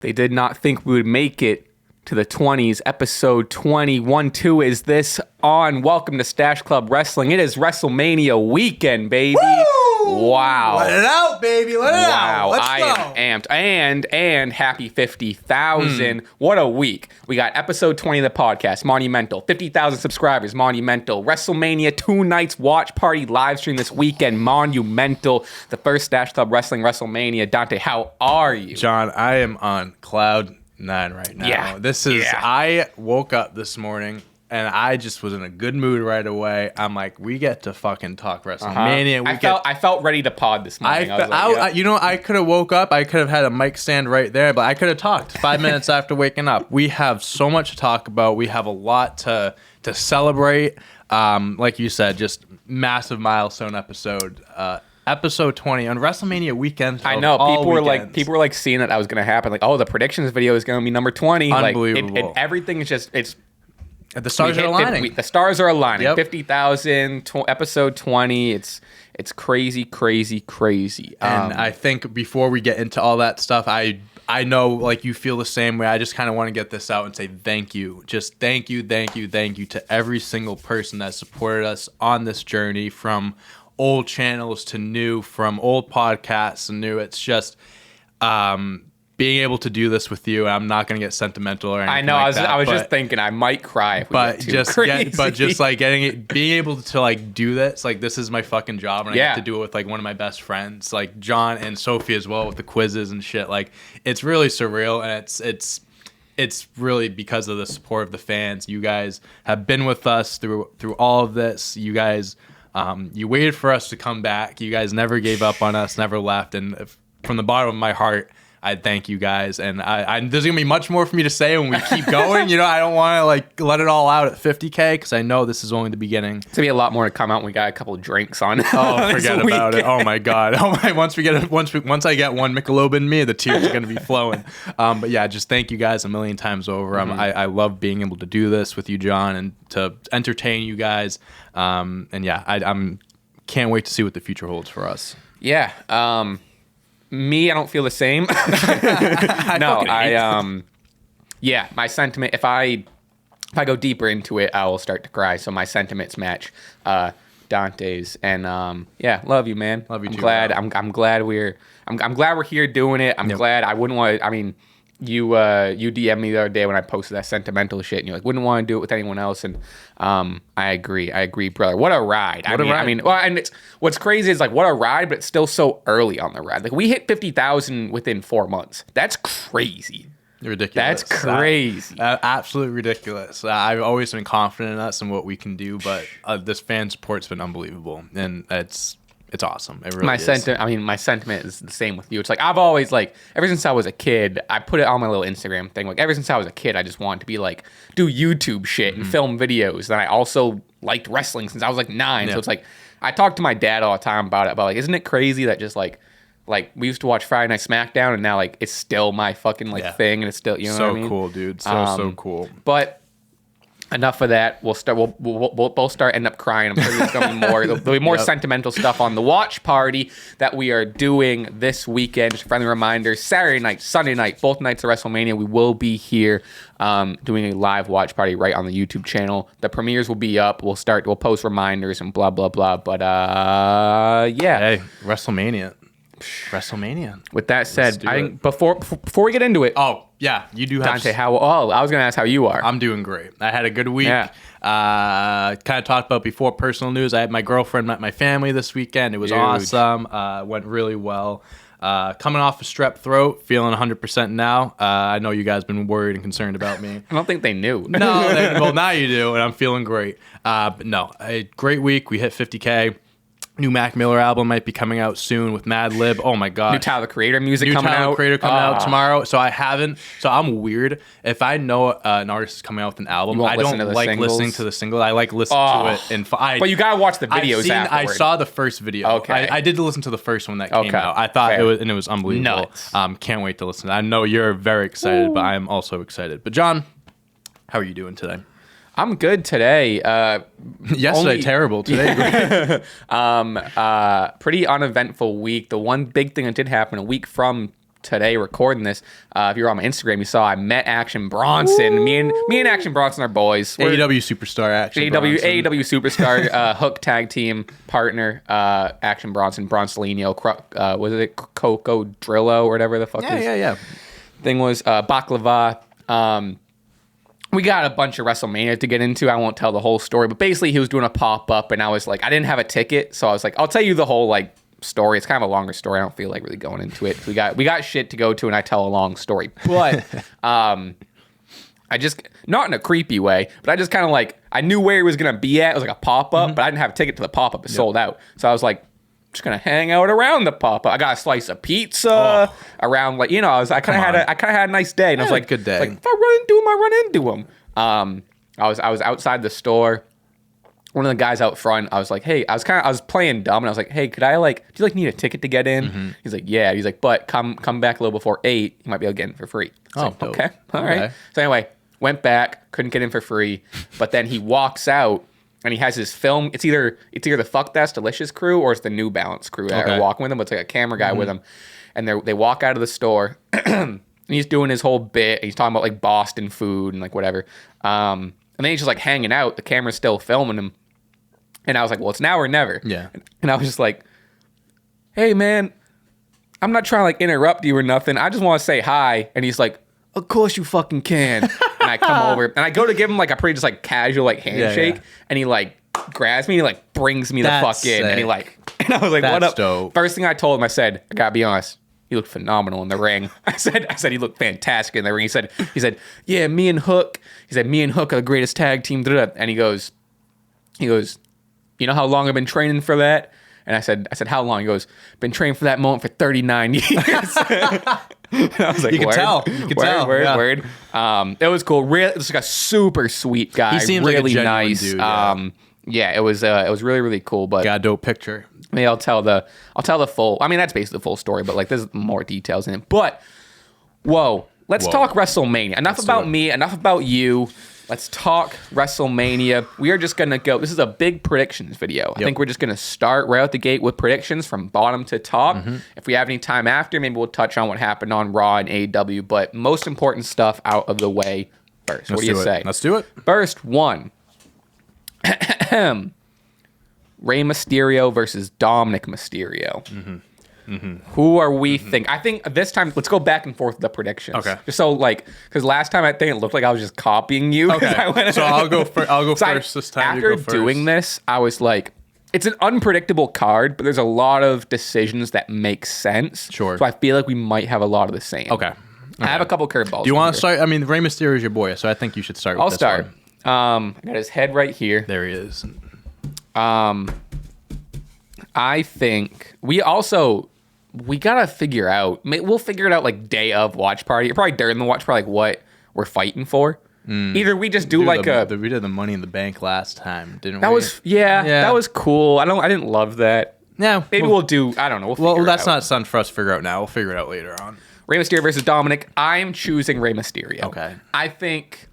They did not think we would make it to the 20s. Episode 21-2 is this on. Welcome to Stache Club Wrestling. It is WrestleMania weekend, baby. Woo! Wow. Let it out, baby. Let it out. Let's go. I am amped. And happy 50,000. What a week. We got episode 20 of the podcast, monumental. 50,000 subscribers, monumental. WrestleMania 2 nights watch party live stream this weekend, monumental. The first Stache Club Wrestling WrestleMania. Dante, how are you? John, I am on cloud 9 right now. Yeah. I woke up this morning and I just was in a good mood right away. I'm like, we get to fucking talk WrestleMania. I felt ready to pod this morning. I could have woke up. I could have had a mic stand right there, but I could have talked 5 minutes after waking up. We have so much to talk about. We have a lot to celebrate. Like you said, just massive milestone episode. Episode 20 on WrestleMania weekend. I know people were like seeing that was going to happen. Like, oh, the predictions video is going to be number 20. Unbelievable. Like, everything is just the stars are aligning. The stars are aligning. Yep. 50,000, episode 20. It's crazy. And I think before we get into all that stuff, I know like you feel the same way. I just kind of want to get this out and say thank you. Just thank you to every single person that supported us on this journey, from old channels to new, from old podcasts to new. It's just being able to do this with you. I'm not going to get sentimental or anything. I know. Like I was just thinking I might cry if we get too crazy. Being able to like do this, like this is my fucking job, and I get to do it with like one of my best friends, like John and Sophie as well, with the quizzes and shit. Like it's really surreal, and it's really because of the support of the fans. You guys have been with us through all of this. You guys, you waited for us to come back. You guys never gave up on us, never left, and from the bottom of my heart, I thank you guys, and there's gonna be much more for me to say when we keep going. I don't want to like let it all out at 50K because I know this is only the beginning. It's gonna be a lot more to come out when we got a couple of drinks on. Oh, forget about it. Oh my god. Oh my. Once I get one Michelob in me, the tears are gonna be flowing. But yeah, just thank you guys a million times over. I love being able to do this with you, John, and to entertain you guys. And yeah, I'm can't wait to see what the future holds for us. Yeah. Me, I don't feel the same. My sentiment, if I go deeper into it, I will start to cry. So my sentiments match Dante's, and love you, man. Love you too. I'm glad we're here doing it. I'm glad. I wouldn't want to. I mean, you DM'd me the other day when I posted that sentimental shit, and you're like, wouldn't want to do it with anyone else, and I agree, brother. What a ride! What's crazy is like what a ride, but it's still so early on the ride. Like we hit 50,000 within 4 months. That's crazy. Ridiculous. That's crazy. Absolutely ridiculous. I've always been confident in us and what we can do, but this fan support's been unbelievable, and it's awesome. It really is. My sentiment is the same with you. It's like I've always like ever since I was a kid, I put it on my little Instagram thing. Like ever since I was a kid, I just wanted to be like do YouTube shit and film videos. And I also liked wrestling since I was like 9. Yeah. So it's like I talk to my dad all the time about it. But like, isn't it crazy that just like we used to watch Friday Night SmackDown, and now like it's still my fucking thing, and it's still what I mean? So cool, dude. So cool. But enough of that. We'll both end up crying. I'm sure there's gonna be more. There'll be more sentimental stuff on the watch party that we are doing this weekend. Just a friendly reminder: Saturday night, Sunday night, both nights of WrestleMania, we will be here doing a live watch party right on the YouTube channel. The premieres will be up. We'll post reminders and blah blah blah. But hey, WrestleMania. With that said, I think before we get into it. Oh yeah, you do have Dante. I was gonna ask how you are. I'm doing great. I had a good week. Yeah. Kind of talked about before personal news. I had my girlfriend met my family this weekend. It was awesome. Went really well. Coming off a strep throat, feeling 100% now. I know you guys been worried and concerned about me. I don't think they knew. No, well now you do, and I'm feeling great. But no, a great week. We hit 50K. New Mac Miller album might be coming out soon with Mad Lib. Oh my god. New Tyler the Creator music coming out tomorrow. So I'm weird. If I know an artist is coming out with an album, I don't like listening to the single. I like listening to it. But you gotta watch the videos afterward. I saw the first video. Okay. I did listen to the first one that came out. I thought it was unbelievable. Can't wait to listen. I know you're very excited, but I am also excited. But John, how are you doing today? I'm good today. Yesterday, terrible. Today, great. Pretty uneventful week. The one big thing that did happen a week from today recording this. If you were on my Instagram, you saw I met Action Bronson. Ooh. Me and Action Bronson are boys. AEW superstar Action Bronson. AEW superstar Hook tag team partner Action Bronson. Bronsolino. Was it Coco Drillo or whatever the fuck his thing was? Baklava. We got a bunch of WrestleMania to get into. I won't tell the whole story, but basically he was doing a pop-up and I was like, I didn't have a ticket. So I was like, I'll tell you the whole like story. It's kind of a longer story. I don't feel like really going into it. We got shit to go to and I tell a long story. But I just, not in a creepy way, but I just kind of like, I knew where he was going to be at. It was like a pop-up, but I didn't have a ticket to the pop-up. It sold out. So I was like, just gonna hang out around the pop-up. I got a slice of pizza around, like, you know, I kind of had a nice day, and I was like, good day. Like, if I run into him, I run into him. I was outside the store. One of the guys out front, I was like, hey, I was playing dumb, and I was like, hey, could I do you need a ticket to get in? He's like, yeah. He's like, but come back a little before 8. You might be able to get in for free. Like, okay, all right. So anyway, went back, couldn't get in for free, but then he walks out. And he has his film. It's either the Fuck That's Delicious crew or it's the New Balance crew that are walking with him. But it's like a camera guy with him, and they walk out of the store. And he's doing his whole bit. And he's talking about like Boston food and like whatever. And then he's just like hanging out. The camera's still filming him. And I was like, well, it's now or never. Yeah. And I was just like, hey man, I'm not trying to like interrupt you or nothing. I just want to say hi. And he's like, of course you fucking can. And I come over and I go to give him like a pretty just like casual like handshake, and he like grabs me and he like brings me the fuck in, and he like, and I was like, what up? Dope. First thing I told him, I said, I gotta be honest, he looked phenomenal in the ring. I said he looked fantastic in the ring. He said, yeah, me and Hook are the greatest tag team. And he goes, you know how long I've been training for that? And I said, how long? He goes, been training for that moment for 39 years. I was like, you can tell. Word. It was cool. It was like a super sweet guy. He seems really like a nice. Dude, it was really, really cool. But got a dope picture. Maybe I'll tell the full. I mean, that's basically the full story, but like there's more details in it. But let's talk WrestleMania. Enough about me. Enough about you. Let's talk WrestleMania. We are just going to go. This is a big predictions video. I think we're just going to start right out the gate with predictions from bottom to top. If we have any time after, maybe we'll touch on what happened on Raw and AEW. But most important stuff out of the way first. What do you say? Let's do it. First one. Rey Mysterio versus Dominik Mysterio. Who are we think? I think this time, let's go back and forth with the predictions. Okay. Just so because last time I think it looked like I was just copying you. Okay. So I'll go first this time. After doing this, I was like, it's an unpredictable card, but there's a lot of decisions that make sense. Sure. So I feel like we might have a lot of the same. Okay. I have a couple curveballs. Do you want to start? I mean, Rey Mysterio is your boy, so I think you should start with this one. I got his head right here. There he is. I think we gotta figure out. We'll figure it out like day of watch party, or probably during the watch party, like what we're fighting for. Either we just do like we did the Money in the Bank last time, didn't we? That was that was cool. I didn't love that. Yeah, maybe we'll do. I don't know. Well, that's not something for us to figure out now. We'll figure it out later on. Rey Mysterio versus Dominik. I'm choosing Rey Mysterio. Okay. I think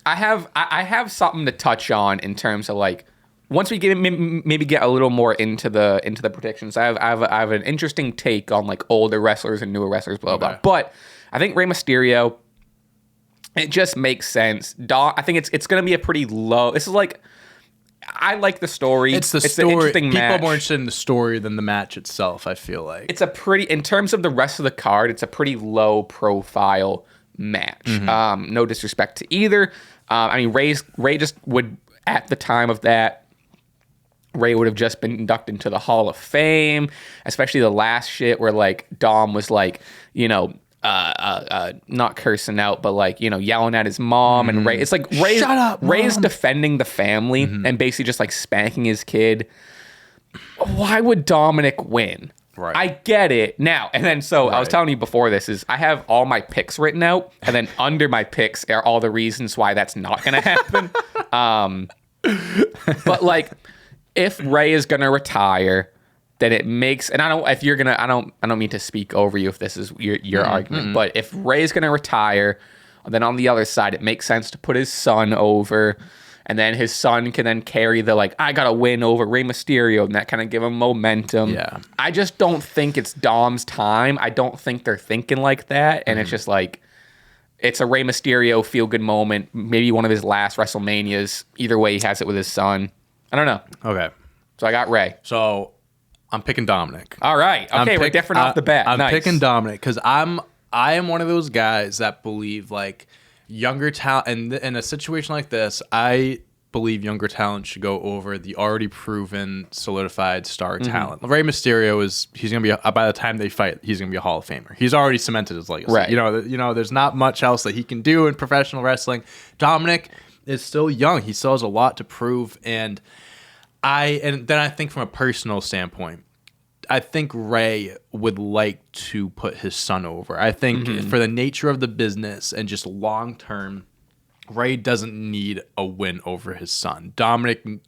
I have something to touch on in terms of like. Once we maybe get a little more into the predictions, I have an interesting take on like older wrestlers and newer wrestlers, blah blah. But I think Rey Mysterio, it just makes sense. I think it's going to be a pretty low. This is like, I like the story. It's the story. An interesting match. People are more interested in the story than the match itself. I feel like it's a pretty, in terms of the rest of the card, it's a pretty low profile match. No disrespect to either. I mean, Rey just would at the time of that. Rey would have just been inducted into the Hall of Fame, especially the last shit where like Dom was like, not cursing out, but like, yelling at his mom and Rey. It's like Rey's defending the family and basically just like spanking his kid. Why would Dominik win? Right. I get it now. And then I was telling you before this is I have all my picks written out, and then under my picks are all the reasons why that's not going to happen. But like, if Rey is gonna retire, then it makes, and I don't mean to speak over you if this is your argument, but if Rey is gonna retire, then on the other side it makes sense to put his son over, and then his son can then carry the like, I gotta win over Rey Mysterio, and that kind of give him momentum. Yeah. I just don't think it's Dom's time. I don't think they're thinking like that, and it's just like, it's a Rey Mysterio feel-good moment, maybe one of his last WrestleManias. Either way, he has it with his son. I don't know. Okay. So I got Rey. So I'm picking Dominik. All right. Okay, we're different off the bat. I'm nice. picking Dominik because I am one of those guys that believe like younger talent, and in a situation like this, I believe younger talent should go over the already proven, solidified star talent. Rey Mysterio he's gonna be, by the time they fight, he's gonna be a Hall of Famer. He's already cemented his legacy. Right. You know, there's not much else that he can do in professional wrestling. Dominik is still young. He still has a lot to prove, and then I think from a personal standpoint, I think Rey would like to put his son over. I think for the nature of the business and just long term, Rey doesn't need a win over his son. Dominik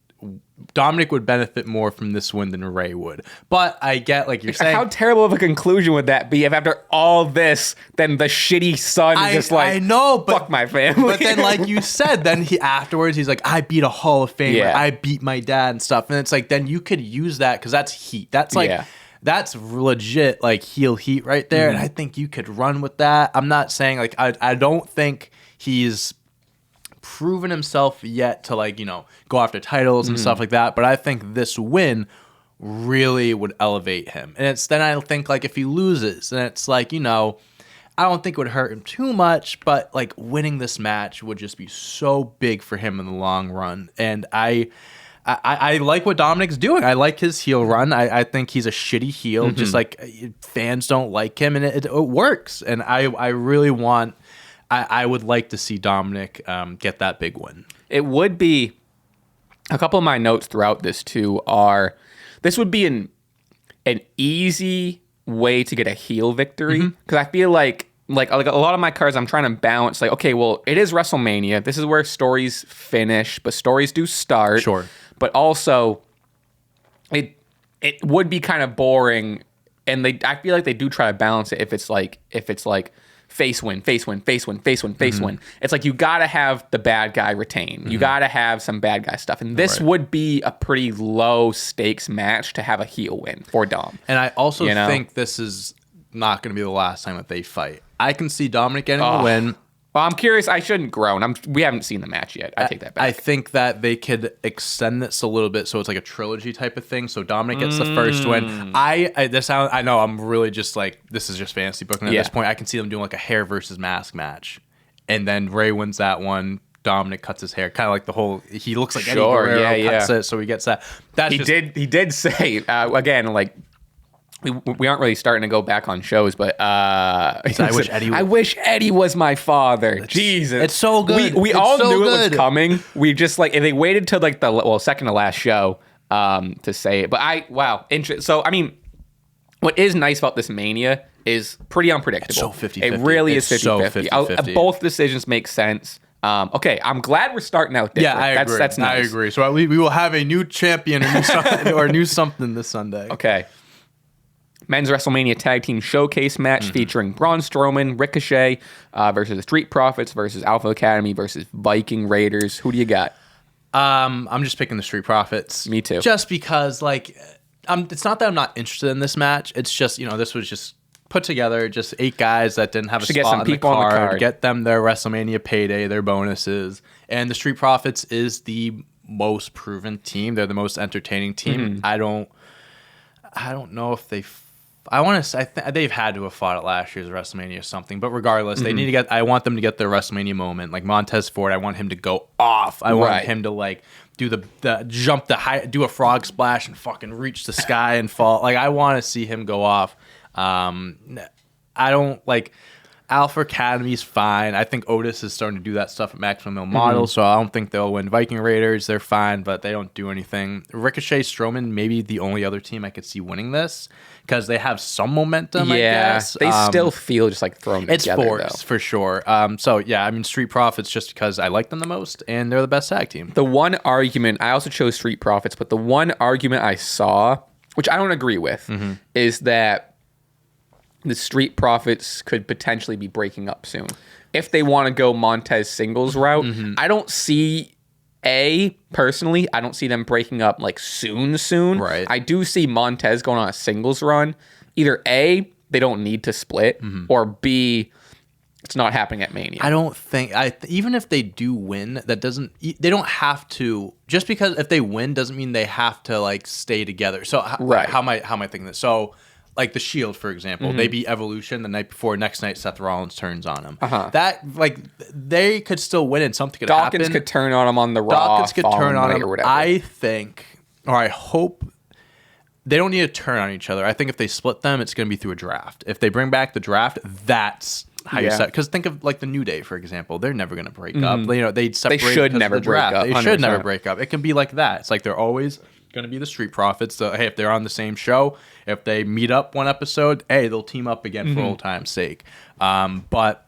would benefit more from this win than Rey would. But I get, like you're saying, how terrible of a conclusion would that be if after all this, then the shitty son is just like, I know, but fuck my family. But then, like you said, then afterwards he's like, I beat a Hall of Famer. Yeah. I beat my dad and stuff. And it's like, then you could use that because that's heat. That's like, that's legit like heel heat right there. And I think you could run with that. I'm not saying like, I don't think he's proven himself yet to like, go after titles and stuff like that. But I think this win really would elevate him. And then I think like if he loses, then it's like, I don't think it would hurt him too much, but like winning this match would just be so big for him in the long run. And I like what Dominik's doing. I like his heel run. I think he's a shitty heel. Just like fans don't like him, and it works. And I really want. I would like to see Dominik get that big win. It would be a couple of my notes throughout this too are this would be an easy way to get a heel victory because I feel like a lot of my cards I'm trying to balance like, okay, well, it is WrestleMania. This is where stories finish, but stories do start. Sure. But also it would be kind of boring, and I feel like they do try to balance it if it's like face win. It's like you gotta have the bad guy retain. You gotta have some bad guy stuff. And this would be a pretty low stakes match to have a heel win for Dom. And I also think this is not going to be the last time that they fight. I can see Dominik getting a win. Well, I'm curious. I shouldn't groan. We haven't seen the match yet. I take that back. I think that they could extend this a little bit so it's like a trilogy type of thing. So Dominik gets the first win. I know I'm really just like, this is just fantasy booking at this point. I can see them doing like a hair versus mask match. And then Rey wins that one. Dominik cuts his hair. Kind of like the whole, he looks like Eddie Guerrero cuts it. So he gets that. He did say, again, like, we aren't really starting to go back on shows, but I wish Eddie was my father. Jesus, it's so good. We all knew it was coming. We just like, if they waited till like the second to last show to say it. But So I mean, what is nice about this Mania is pretty unpredictable. It's so 50-50. It really is 50-50. So 50-50. Both decisions make sense. Okay, I'm glad we're starting out different. Yeah, I agree. That's nice. I agree. So we will have a new champion or new something this Sunday. Okay. Men's WrestleMania Tag Team Showcase match featuring Braun Strowman, Ricochet versus the Street Profits versus Alpha Academy versus Viking Raiders. Who do you got? I'm just picking the Street Profits. Me too. Just because, like, it's not that I'm not interested in this match. It's just, this was just put together, just 8 guys that didn't have a spot on the card. Get them their WrestleMania payday, their bonuses. And the Street Profits is the most proven team. They're the most entertaining team. I don't know if I want to say they've had to have fought at last year's WrestleMania or something, but regardless, they need to get. I want them to get their WrestleMania moment, like Montez Ford. I want him to go off. I want him to like do the jump, do a frog splash and fucking reach the sky and fall. Like I want to see him go off. I don't like. Alpha Academy's fine. I think Otis is starting to do that stuff at Maximum Male Model, so I don't think they'll win. Viking Raiders, they're fine, but they don't do anything. Ricochet, Strowman, maybe the only other team I could see winning this because they have some momentum, I guess. They still feel just like thrown together, it's forced, for sure. So, yeah, I mean, Street Profits just because I like them the most, and they're the best tag team. The one argument, I also chose Street Profits, but the one argument I saw, which I don't agree with, is that the Street Profits could potentially be breaking up soon. If they want to go Montez singles route, I don't see Personally, I don't see them breaking up like soon. Right. I do see Montez going on a singles run. Either A, they don't need to split, or B, it's not happening at Mania. I don't think even if they do win, they don't have to. Just because if they win doesn't mean they have to like stay together. So how am I thinking this? So like the Shield, for example, they beat Evolution the night before. Next night, Seth Rollins turns on him. That like they could still win and something could happen. Dawkins could turn on him on the Raw. Dawkins could turn on him or whatever. I think, or I hope. They don't need to turn on each other. I think if they split them, it's going to be through a draft. If they bring back the draft, that's how you set. Because think of like the New Day, for example. They're never going to break up. You know, they should never break up. They should never break up. It can be like that. It's like they're always going to be the Street Profits. So, hey, if they're on the same show, if they meet up one episode, hey, they'll team up again for old time's sake. But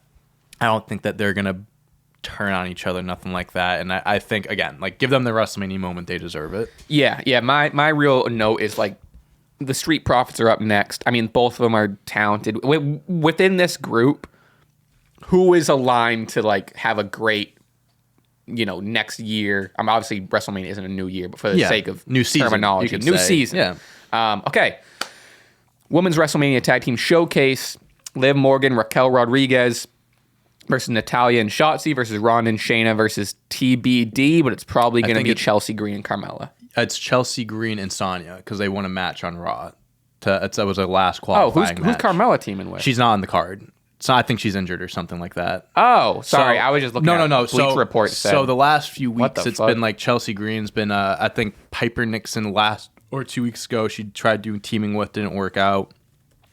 I don't think that they're going to turn on each other, nothing like that. And I think, again, like give them the WrestleMania moment. They deserve it. Yeah. My real note is like, the Street Profits are up next. I mean, both of them are talented. Within this group, who is aligned to like have a great, next year? Obviously WrestleMania isn't a new year, but for the sake of new season, terminology, new season. Yeah. Okay. Women's WrestleMania Tag Team Showcase: Liv Morgan, Raquel Rodriguez versus Natalya and Shotzi versus Ronda and Shayna versus TBD, but it's probably going to be Chelsea Green and Carmella. It's Chelsea Green and Sonya because they won a match on Raw. That was their last qualifying match. Who's Carmella teaming with? She's not on the card. So I think she's injured or something like that. Oh, sorry. I was just looking at Bleach Report said. So the last few weeks, it's been like Chelsea Green's been, I think Piper Nickson last or 2 weeks ago, she tried doing teaming with, didn't work out.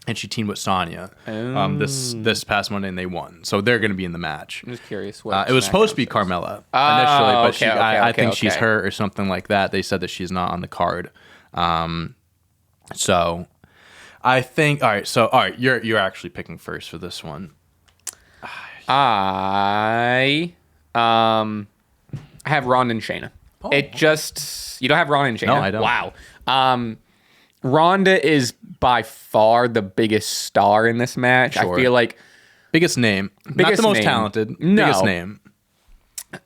And she teamed with Sonya this past Monday, and they won. So they're going to be in the match. I'm just curious. It was supposed to be Carmella initially, but I think she's hurt or something like that. They said that she's not on the card. So I think all right. You're actually picking first for this one. I have Ronda and Shayna. You don't have Ronda and Shayna? No, I don't. Wow. Ronda is by far the biggest star in this match. Sure. I feel like biggest name, not the most talented. No. Biggest name.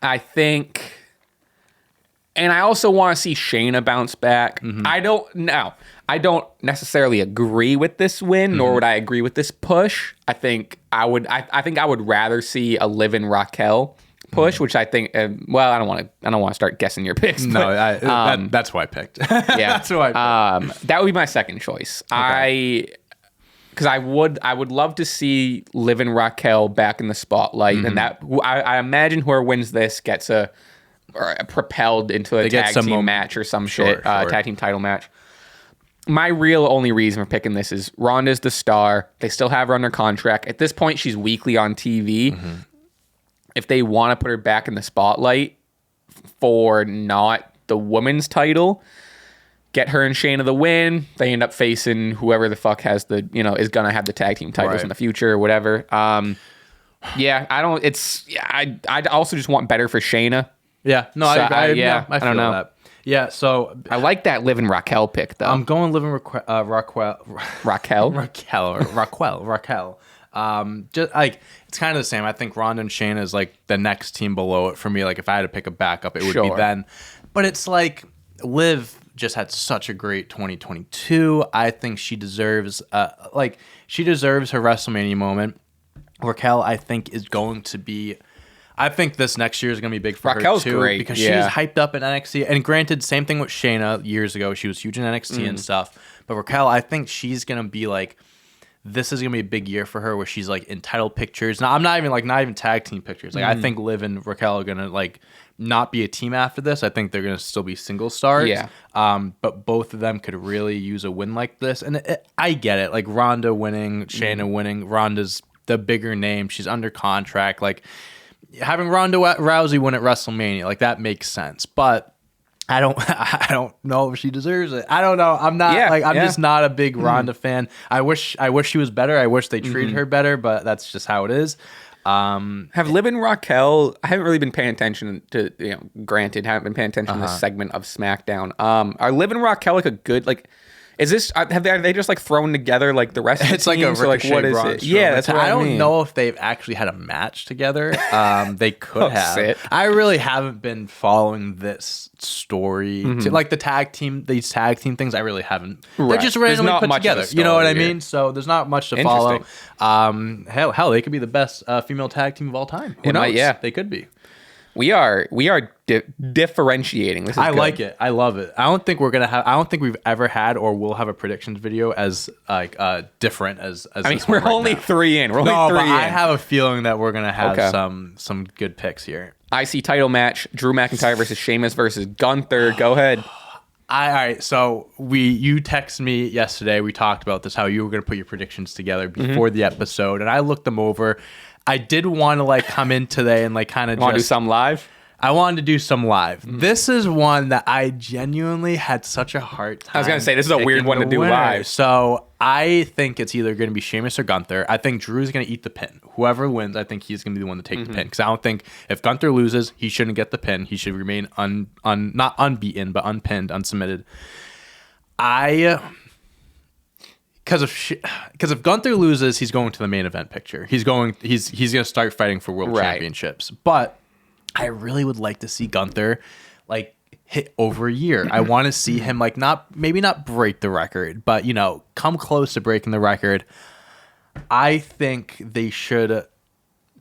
I think, and I also want to see Shayna bounce back. I don't necessarily agree with this win, nor would I agree with this push. I think I would rather see a Liv and Raquel push, which I think. I don't want to start guessing your picks. No, that's why I picked. Yeah, that's why. That would be my second choice. Okay. Because I would love to see Liv and Raquel back in the spotlight, and that I imagine whoever wins this gets propelled into a tag team match or some shit, tag team title match. My real only reason for picking this is Ronda's the star. They still have her under contract. At this point, she's weekly on TV. If they want to put her back in the spotlight for not the women's title, get her and Shayna the win. They end up facing whoever the fuck has is going to have the tag team titles in the future or whatever. I also just want better for Shayna. Yeah. No, so I don't know. That. Yeah, so I like that Liv and Raquel pick though. I'm going Liv and Raquel. Just like it's kind of the same. I think Ronda and Shayna is like the next team below it for me. Like if I had to pick a backup, it would be them. But it's like Liv just had such a great 2022. I think she deserves her WrestleMania moment. Raquel, I think, is going to be. I think this next year is going to be big for Raquel's her too, great, because she's hyped up in NXT. And granted, same thing with Shayna years ago. She was huge in NXT and stuff. But Raquel, I think she's going to be like, this is going to be a big year for her where she's like in title pictures. Now, I'm not even tag team pictures. Like I think Liv and Raquel are going to like not be a team after this. I think they're going to still be single stars. Yeah. But both of them could really use a win like this. And I get it. Like Ronda winning, Shayna winning. Ronda's the bigger name. She's under contract. Like having Ronda Rousey win at WrestleMania, like that makes sense. But I don't know if she deserves it. I don't know. I'm not I'm just not a big Ronda fan. I wish she was better. I wish they treated her better, but that's just how it is. Have Liv and Raquel, I haven't really been paying attention to, haven't been paying attention to this segment of SmackDown. Are Liv and Raquel like a good, like, Is this are they just like thrown together like the rest of the It's like a teams? Or, like, what is it? Yeah, that's what I mean. don't know if they've actually had a match together. They could have. Sit. I really haven't been following this story. Like these tag team things, I really haven't. Right. They're just randomly not put much of a together. You know what I story here. mean? So there's not much to follow. Hell, they could be the best female tag team of all time. Who knows? Yeah, they could be. We are differentiating. This is I good. like it. I love it. I don't think we've ever had or will have a predictions video as like different as I mean, this one we're right only now. 3 in. We're only No, 3 but in. I have a feeling that we're gonna have Okay. some good picks here. IC title match: Drew McIntyre versus Sheamus versus Gunther. Go ahead. All right. So you texted me yesterday. We talked about this, how you were gonna put your predictions together before the episode, and I looked them over. I did want to like come in today and like kind of Want to do some live? I wanted to do some live. This is one that I genuinely had such a hard time. I was gonna say, this is a weird picking one to the do winner. live. So I think it's either going to be Sheamus or Gunther. I think Drew's going to eat the pin. Whoever wins, I think he's going to be the one to take the pin. Because I don't think if Gunther loses, he shouldn't get the pin. He should remain not unbeaten, but unpinned, unsubmitted. Because if Gunther loses, he's going to the main event picture. He's going to start fighting for world championships. But I really would like to see Gunther like hit over a year. I want to see him like maybe not break the record, but come close to breaking the record. I think they should,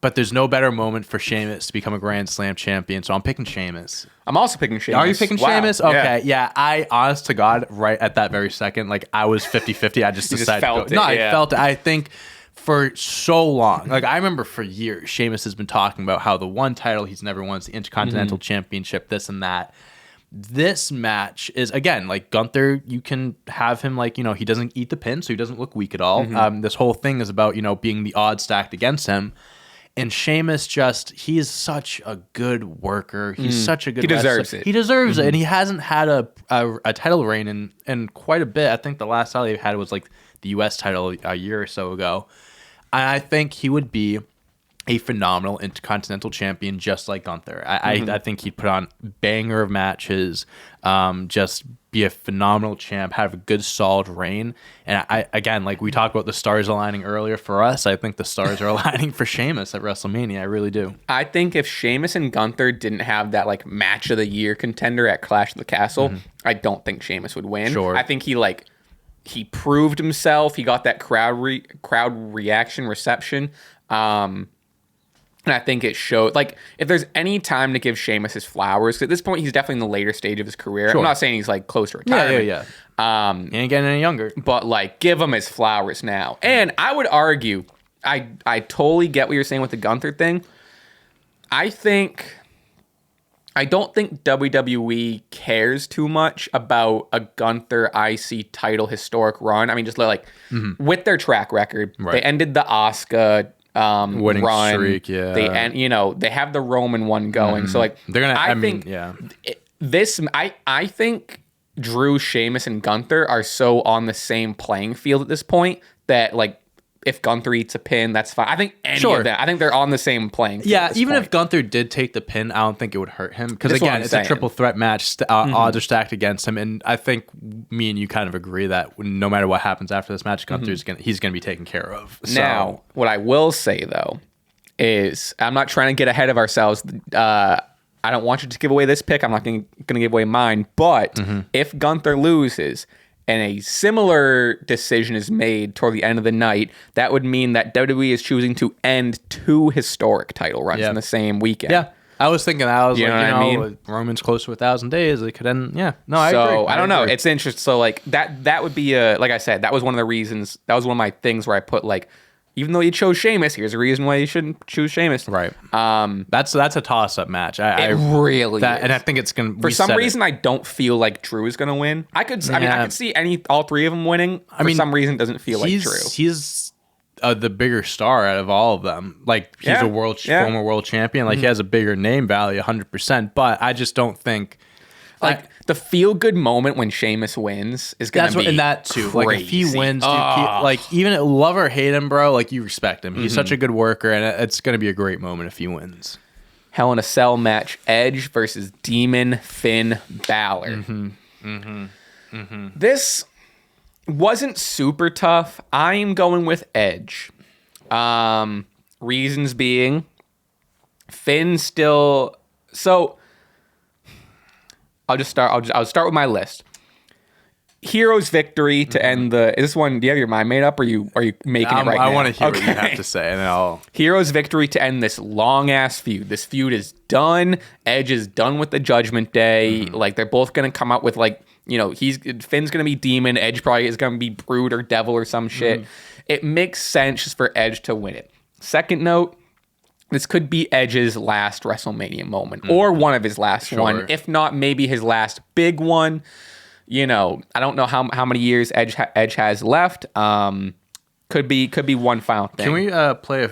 but there's no better moment for Sheamus to become a Grand Slam champion. So I'm picking Sheamus. I'm also picking Sheamus. Are you picking Wow. Sheamus? Okay, yeah. I, honest to God, right at that very second, like I was 50-50. I just decided felt to go. it, No, yeah. I felt it. I think for so long, like I remember for years, Sheamus has been talking about how the one title he's never won is the Intercontinental Championship, this and that. This match is, again, like Gunther, you can have him like, he doesn't eat the pin, so he doesn't look weak at all. This whole thing is about, being the odds stacked against him. And Sheamus he is such a good worker. He's such a good He deserves wrestler. it. He deserves it. And he hasn't had a title reign in quite a bit. I think the last title he had was like the U.S. title a year or so ago. And I think he would be a phenomenal Intercontinental champion, just like Gunther. I think he'd put on banger of matches, just be a phenomenal champ, have a good solid reign. And again, like we talked about the stars aligning earlier for us, I think the stars are aligning for Sheamus at WrestleMania. I really do. I think if Sheamus and Gunther didn't have that like match of the year contender at Clash of the Castle, I don't think Sheamus would win. Sure. I think he proved himself. He got that crowd reception. And I think it showed, like, if there's any time to give Sheamus his flowers, 'cause at this point, he's definitely in the later stage of his career. Sure. I'm not saying he's, like, close to retirement. Yeah. He ain't getting any younger. But, like, give him his flowers now. And I would argue, I totally get what you're saying with the Gunther thing. I don't think WWE cares too much about a Gunther IC title historic run. I mean, just like, with their track record, they ended the Asuka winning run streak, yeah. They have the Roman one going. So like They're gonna. I think Drew, Sheamus, and Gunther are so on the same playing field at this point that like if Gunther eats a pin, that's fine. I think of that. I think they're on the same playing field. Yeah, even if Gunther did take the pin, I don't think it would hurt him. Because That's what again, I'm it's saying. a triple threat match. Odds are stacked against him, and I think me and you kind of agree that no matter what happens after this match, Gunther's he's gonna be taken care of. So. Now, what I will say though is I'm not trying to get ahead of ourselves. I don't want you to give away this pick. I'm not going to give away mine. But if Gunther loses and a similar decision is made toward the end of the night, that would mean that WWE is choosing to end 2 historic title runs in the same weekend. Yeah. I was thinking that. I was I mean? Roman's close to 1,000 days. They could end. Yeah. No, I agree. So I don't know. It's interesting. So like that would be like I said, that was one of the reasons. That was one of my things where I put like, even though you chose Sheamus, here's a reason why you shouldn't choose Sheamus. Right. That's a toss-up match. It really is. And I think it's going to... For some reason, I don't feel like Drew is going to win. I could see all 3 of them winning. For some reason, it doesn't feel like Drew. He's the bigger star out of all of them. Like, he's a former world champion. Like, he has a bigger name value, 100%. But I just don't think... Like, the feel-good moment when Sheamus wins is going to be and that too. crazy. Like, if he wins, dude, like, even love or hate him, bro, like, you respect him. He's such a good worker, and it's going to be a great moment if he wins. Hell in a Cell match, Edge versus Demon Finn Balor. This wasn't super tough. I'm going with Edge. Reasons being, Finn still. So I'll start with my list. Hero's victory to end the. Is this one? Do you have your mind made up, or are you making it right now? I want to hear what you have to say, and then I'll. Hero's victory to end this long ass feud. This feud is done. Edge is done with the Judgment Day. Like they're both gonna come out with like Finn's gonna be Demon. Edge probably is gonna be Brood or Devil or some shit. It makes sense for Edge to win it. Second note. This could be Edge's last WrestleMania moment, or one of his last one. If not, maybe his last big one. I don't know how many years Edge has left. Could be one final thing. Can we play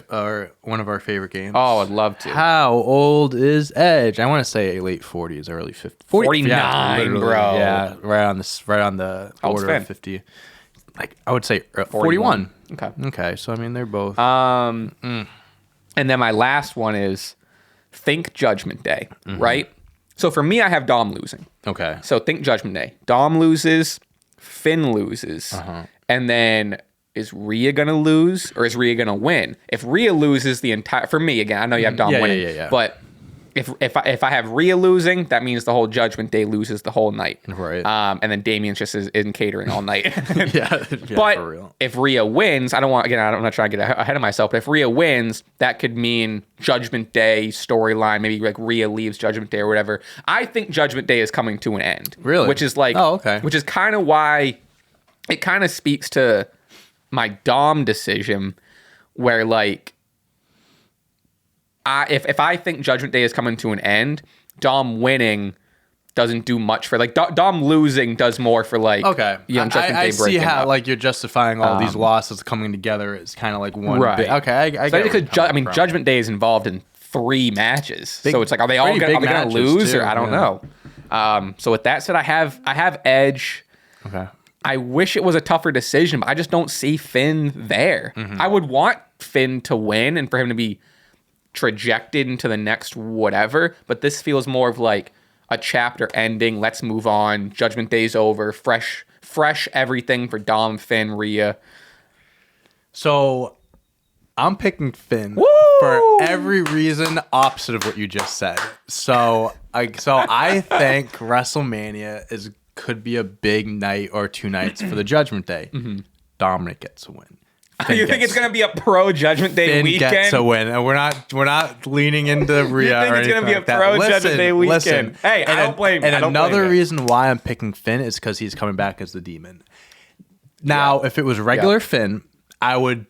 one of our favorite games? Oh, I'd love to. How old is Edge? I want to say late 40s, early 50s. 49, bro. Yeah, right on the order of 50. Like I would say 41. Okay. So I mean they're both. And then my last one is think Judgment Day, right? So for me, I have Dom losing. Okay. So think Judgment Day. Dom loses, Finn loses, and then is Rhea gonna lose or is Rhea gonna win? If Rhea loses the entire, for me again, I know you have Dom winning, but if I have Rhea losing, that means the whole Judgment Day loses the whole night, right? And then Damien's just in catering all night. But for real. If Rhea wins, I'm not trying to get ahead of myself, but if Rhea wins, that could mean Judgment Day storyline, maybe like Rhea leaves Judgment Day or whatever. I think Judgment Day is coming to an end, really, which is like, which is kind of why it kind of speaks to my Dom decision, where like. If I think Judgment Day is coming to an end, Dom winning doesn't do much for like Dom losing does more for like Judgment Day I see how up. Like you're justifying all these losses coming together is kind of like one big, I so because Judgment Day is involved in 3 matches, so it's like are they gonna lose too, or I don't know. So with that said, I have Edge. Okay. I wish it was a tougher decision, but I just don't see Finn there. I would want Finn to win and for him to be trajected into the next whatever, but this feels more of like a chapter ending. Let's move on. Judgment Day's over. Fresh everything for Dom, Finn, Rhea. So I'm picking Finn for every reason opposite of what you just said. So I think WrestleMania could be a big night or 2 nights for the Judgment Day. Dominik gets a win. You think it's gonna be a pro Judgment Day weekend? Gets a win, and we're not leaning into Rhea. You think it's gonna be a pro Judgment Day weekend? Hey, I don't blame you. And another reason why I'm picking Finn is because he's coming back as the Demon. Now, if it was regular Finn, I would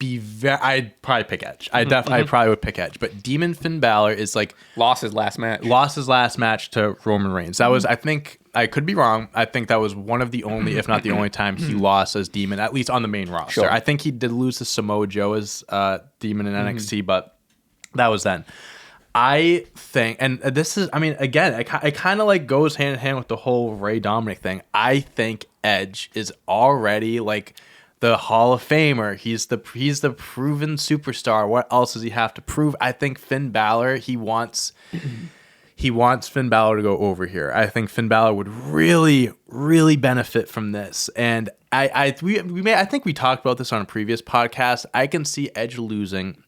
be I'd probably pick Edge. I probably would pick Edge. But Demon Finn Balor is like lost his last match to Roman Reigns. That was, I think. I could be wrong. I think that was one of the only, if not the only time he lost as Demon, at least on the main roster. Sure. I think he did lose to Samoa Joe as Demon in NXT, but that was then. I think, and this is, I mean, again, it kind of like goes hand in hand with the whole Ray Dominik thing. I think Edge is already like the Hall of Famer. He's the proven superstar. What else does he have to prove? I think Finn Balor, he wants Finn Balor to go over here. I think Finn Balor would really, really benefit from this. And I think we talked about this on a previous podcast. I can see Edge losing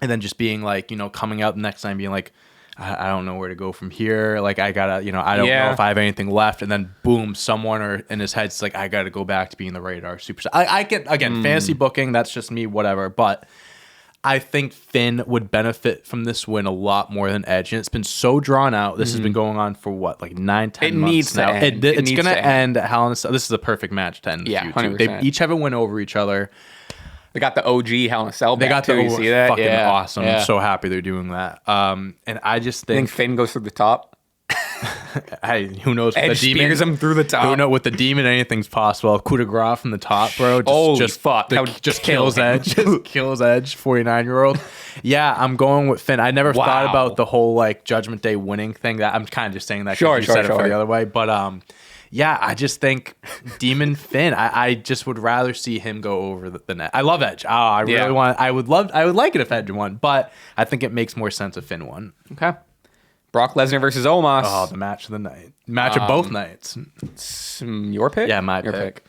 and then just being like, coming out the next time being like, I don't know where to go from here. Like I gotta, I don't know if I have anything left. And then boom, someone or in his head's like, I gotta go back to being the radar superstar. I get, again, fantasy booking. That's just me, whatever. But I think Finn would benefit from this win a lot more than Edge. And it's been so drawn out. This has been going on for what, like 9-10 months needs now. To end. It's going to end at Hell in a Cell. This is a perfect match to end the feud. 100%. They each have a win over each other. They got the OG Hell in a Cell back. They got too. You see that? Fucking awesome. I'm so happy they're doing that. And I just think Finn goes through the top? Hey, who knows? Edge with the demon, spears him through the top. Who knows? With the demon, anything's possible. Coup de grace from the top, bro. Just kills Edge. Just kills Edge. 49-year-old. Yeah, I'm going with Finn. I never thought about the whole like Judgment Day winning thing. That I'm kind of just saying that because you said it for the other way. But yeah, I just think Demon Finn. I just would rather see him go over the net. I love Edge. I really want. I would like it if Edge won, but I think it makes more sense if Finn won. Okay. Brock Lesnar versus Omos. Oh, the match of the night. Match of both nights. Your pick? Yeah, my pick.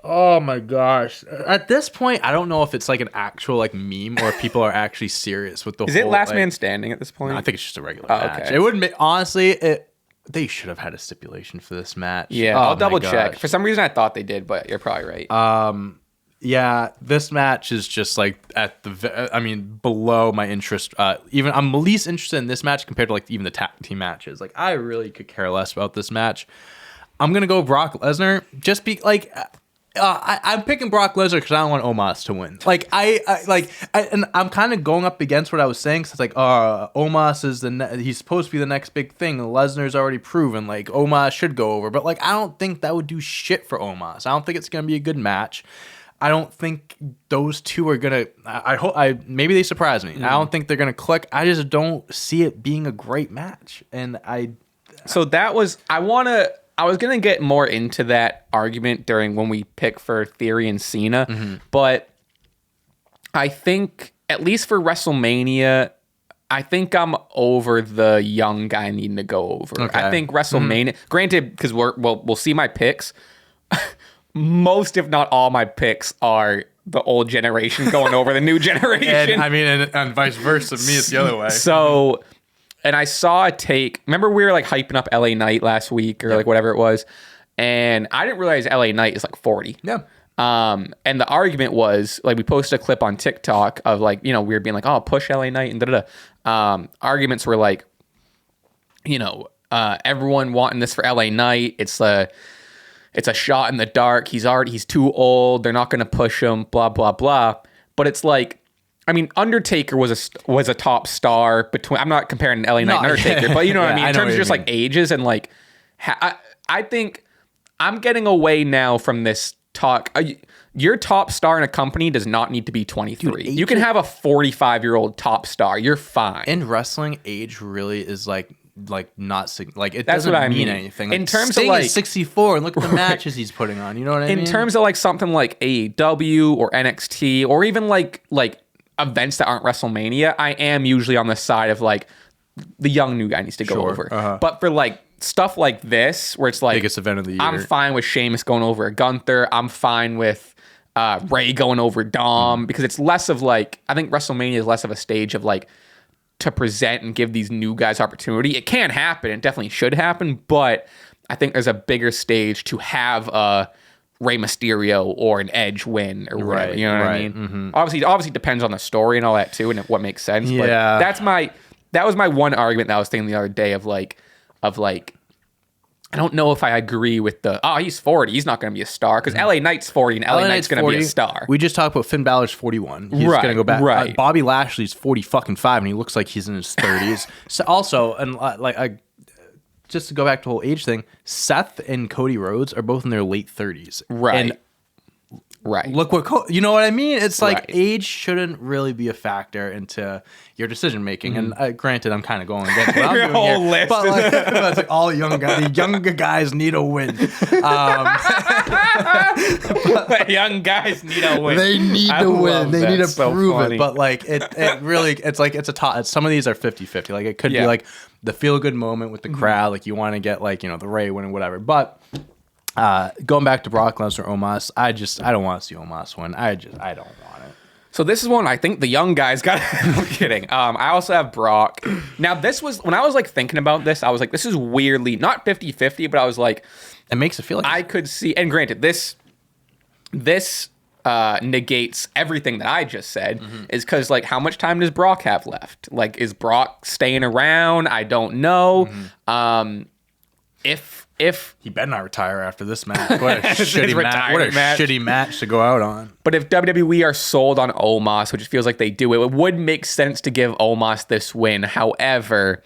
Oh my gosh! At this point, I don't know if it's like an actual like meme or if people are actually serious with the. Is whole, it last like, man standing at this point? No, I think it's just a regular match. Okay. It wouldn't make, honestly. They should have had a stipulation for this match. Yeah, I'll double check. For some reason, I thought they did, but you're probably right. Yeah, this match is just like below my interest. Even I'm least interested in this match compared to like even the tag team matches. Like I really could care less about this match. I'm gonna go Brock Lesnar. Just be like, I'm picking Brock Lesnar because I don't want Omos to win. Like and I'm kind of going up against what I was saying. Cause it's like, Omos is he's supposed to be the next big thing. Lesnar's already proven. Like Omos should go over, but like I don't think that would do shit for Omos. I don't think it's gonna be a good match. I don't think those two are gonna. I hope. Maybe they surprise me. I don't think they're gonna click. I just don't see it being a great match. And So that was. I was gonna get more into that argument during when we pick for Theory and Cena, but I think at least for WrestleMania, I think I'm over the young guy needing to go over. Okay. I think WrestleMania. Granted, because we'll see my picks. Most, if not all, my picks are the old generation going over the new generation. And vice versa. Me, it's the other way. So, and I saw a take. Remember, we were like hyping up LA Knight last week or like whatever it was, and I didn't realize LA Knight is like 40. Yeah. And the argument was like we posted a clip on TikTok of like we were being like, oh, push LA Knight and da. Arguments were like, everyone wanting this for LA Knight. It's a shot in the dark. He's too old. They're not going to push him. Blah blah blah. But it's like, Undertaker was a top star between. I'm not comparing LA Knight and Undertaker, but you know what I mean in terms of just like ages and like. I think I'm getting away now from this talk. Your top star in a company does not need to be 23. Dude, you can have a 45-year-old top star. You're fine. In wrestling, age really is like not like it That's doesn't mean anything. Like, in terms Sting of like is 64 and look at the matches he's putting on. You know what I mean? In terms of like something like AEW or NXT or even like events that aren't WrestleMania, I am usually on the side of like the young new guy needs to go over. But for like stuff like this, where it's like biggest event of the year, I'm fine with Sheamus going over Gunther. I'm fine with Ray going over Dom because it's less of like I think WrestleMania is less of a stage of like to present and give these new guys opportunity. It can happen. It definitely should happen, but I think there's a bigger stage to have a Rey Mysterio or an Edge win or whatever. Right, you know what I mean? Mm-hmm. Obviously depends on the story and all that too, and what makes sense. Yeah. But that was my one argument that I was thinking the other day of like I don't know if I agree with he's 40. He's not going to be a star because LA Knight's 40 and LA Knight's going to be a star. We just talked about Finn Balor's 41. He's going to go back. Right. Bobby Lashley's 40-5 and he looks like he's in his 30s. So also, and just to go back to the whole age thing, Seth and Cody Rhodes are both in their late 30s. Right. And look what you know what I mean? It's like age shouldn't really be a factor into your decision making. And granted, I'm kind of going against what I'm Your doing whole here, list. but like all young guys, the younger guys need a win. Young guys need a win. They need to win. They need to prove funny. it. But like it really, it's like it's a top. Some of these are 50-50. Like it could be like the feel good moment with the crowd. Like you want to get like the Ray win and whatever. But going back to Brock Lesnar, Omos, I don't want to see Omos win. I don't want it. So this is one I think the young guys got. I'm kidding. I also have Brock. Now this was when I was like thinking about this. I was like, this is weirdly not 50-50, but I was like, it makes it feel like I could see. And granted, this negates everything that I just said. Is because like how much time does Brock have left? Like is Brock staying around? I don't know. If he better not retire after this match. What a shitty match. What a shitty match to go out on. But if WWE are sold on Omos, which it feels like they do, it would make sense to give Omos this win. However,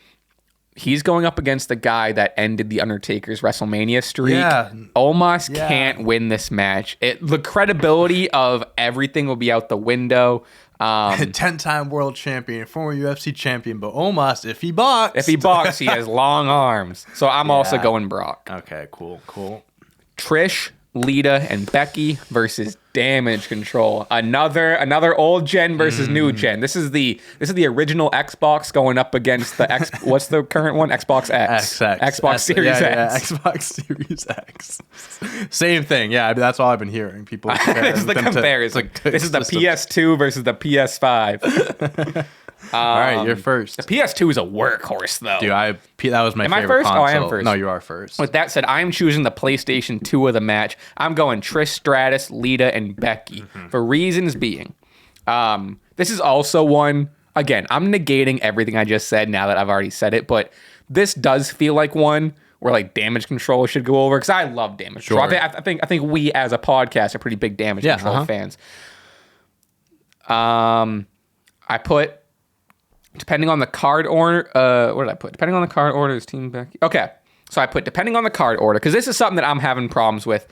he's going up against the guy that ended the Undertaker's WrestleMania streak. Yeah. Omos can't win this match. The credibility of everything will be out the window. 10-time world champion, former UFC champion, but Omos, if he box, he has long arms. So I'm also going Brock. Okay, cool. Trish, Lita and Becky versus Damage Control. Another old gen versus new gen. This is the original Xbox going up against the X. What's the current one? Xbox X. Xbox Series X. Yeah, Xbox Series X. Same thing. Yeah, that's all I've been hearing. People. This is the comparison. This is the PS2 versus the PS5. All right, you're first. The PS2 is a workhorse, though. Dude, that was my favorite first? console. Oh, I am first. No, you are first. With that said, I'm choosing the PlayStation 2 of the match. I'm going Trish Stratus, Lita, and Becky. For reasons being, this is also one, again, I'm negating everything I just said now that I've already said it, but this does feel like one where like Damage Control should go over, because I love Damage Control. I think we as a podcast are pretty big Damage Control fans. I put, depending on the card order, what did I put? Depending on the card order, is Team Becky. Okay, so I put depending on the card order, because this is something that I'm having problems with.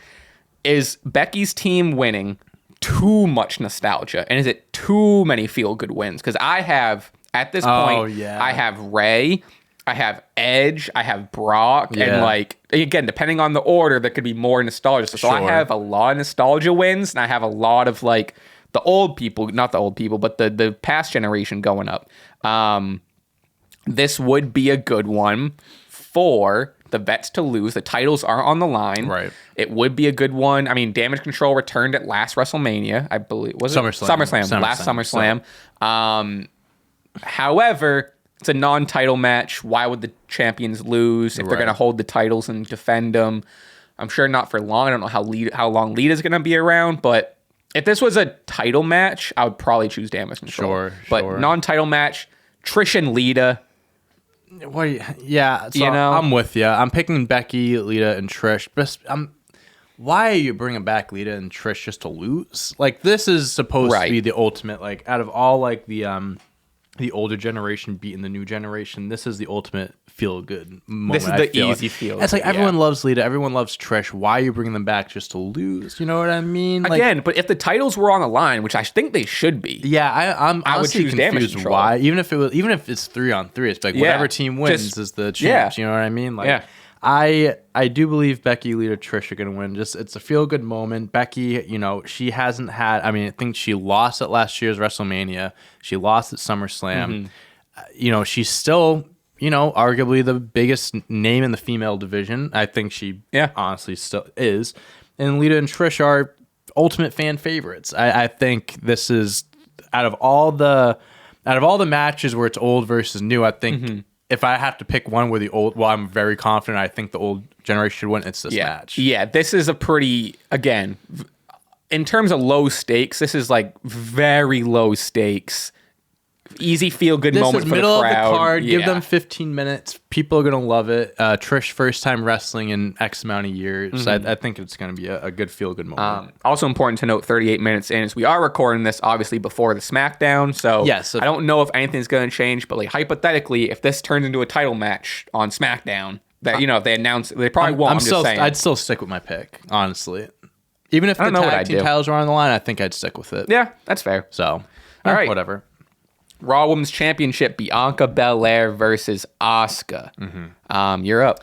Is Becky's team winning too much nostalgia? And is it too many feel-good wins? Because I have, at this point, I have Ray, I have Edge, I have Brock, and like, again, depending on the order, there could be more nostalgia. So I have a lot of nostalgia wins, and I have a lot of like the old people, not the old people, but the past generation going up. This would be a good one for the vets to lose. The titles are on the line. Right. It would be a good one. I mean, Damage Control returned at last WrestleMania, I believe. Was it? SummerSlam. Last SummerSlam. So. However, it's a non-title match. Why would the champions lose if they're going to hold the titles and defend them? I'm sure not for long. I don't know how long Lita's going to be around, but if this was a title match, I would probably choose Damage Control. But non-title match, Trish and Lita. Well, yeah, so I'm with you. I'm picking Becky, Lita, and Trish. But why are you bringing back Lita and Trish just to lose? Like, this is supposed to be the ultimate. Like, out of all like the older generation beating the new generation, this is the ultimate feel good moment. This is the easy feel. It's like everyone loves Lita, everyone loves Trish. Why are you bringing them back just to lose? You know what I mean? Again, but if the titles were on the line, which I think they should be, I would choose Damage Control. Why? Even if it's 3-on-3, it's like whatever team wins is the champs. You know what I mean? Like, I do believe Becky, Lita, Trish are going to win. Just it's a feel good moment. Becky, she hasn't had. I mean, I think she lost at last year's WrestleMania. She lost at SummerSlam. She's still, arguably the biggest name in the female division. I think she honestly still is. And Lita and Trish are ultimate fan favorites. I think this is out of all the matches where it's old versus new. I think. If I have to pick one where the old, I'm very confident I think the old generation should win, it's this match. Yeah, this is a pretty, again, in terms of low stakes, this is like very low stakes. Easy feel-good moment for the crowd. This is middle of the card. Give them 15 minutes. People are going to love it. Trish, first time wrestling in X amount of years. I think it's going to be a good feel-good moment. Also important to note, 38 minutes in, is we are recording this, obviously, before the SmackDown. So I don't know if anything's going to change, but like hypothetically, if this turns into a title match on SmackDown, that if they announce, they probably won't. I'm just saying. I'd still stick with my pick, honestly. Even if the tag team titles are on the line, I think I'd stick with it. Yeah, that's fair. So, all right. Whatever. Raw Women's Championship, Bianca Belair versus Asuka. You're up.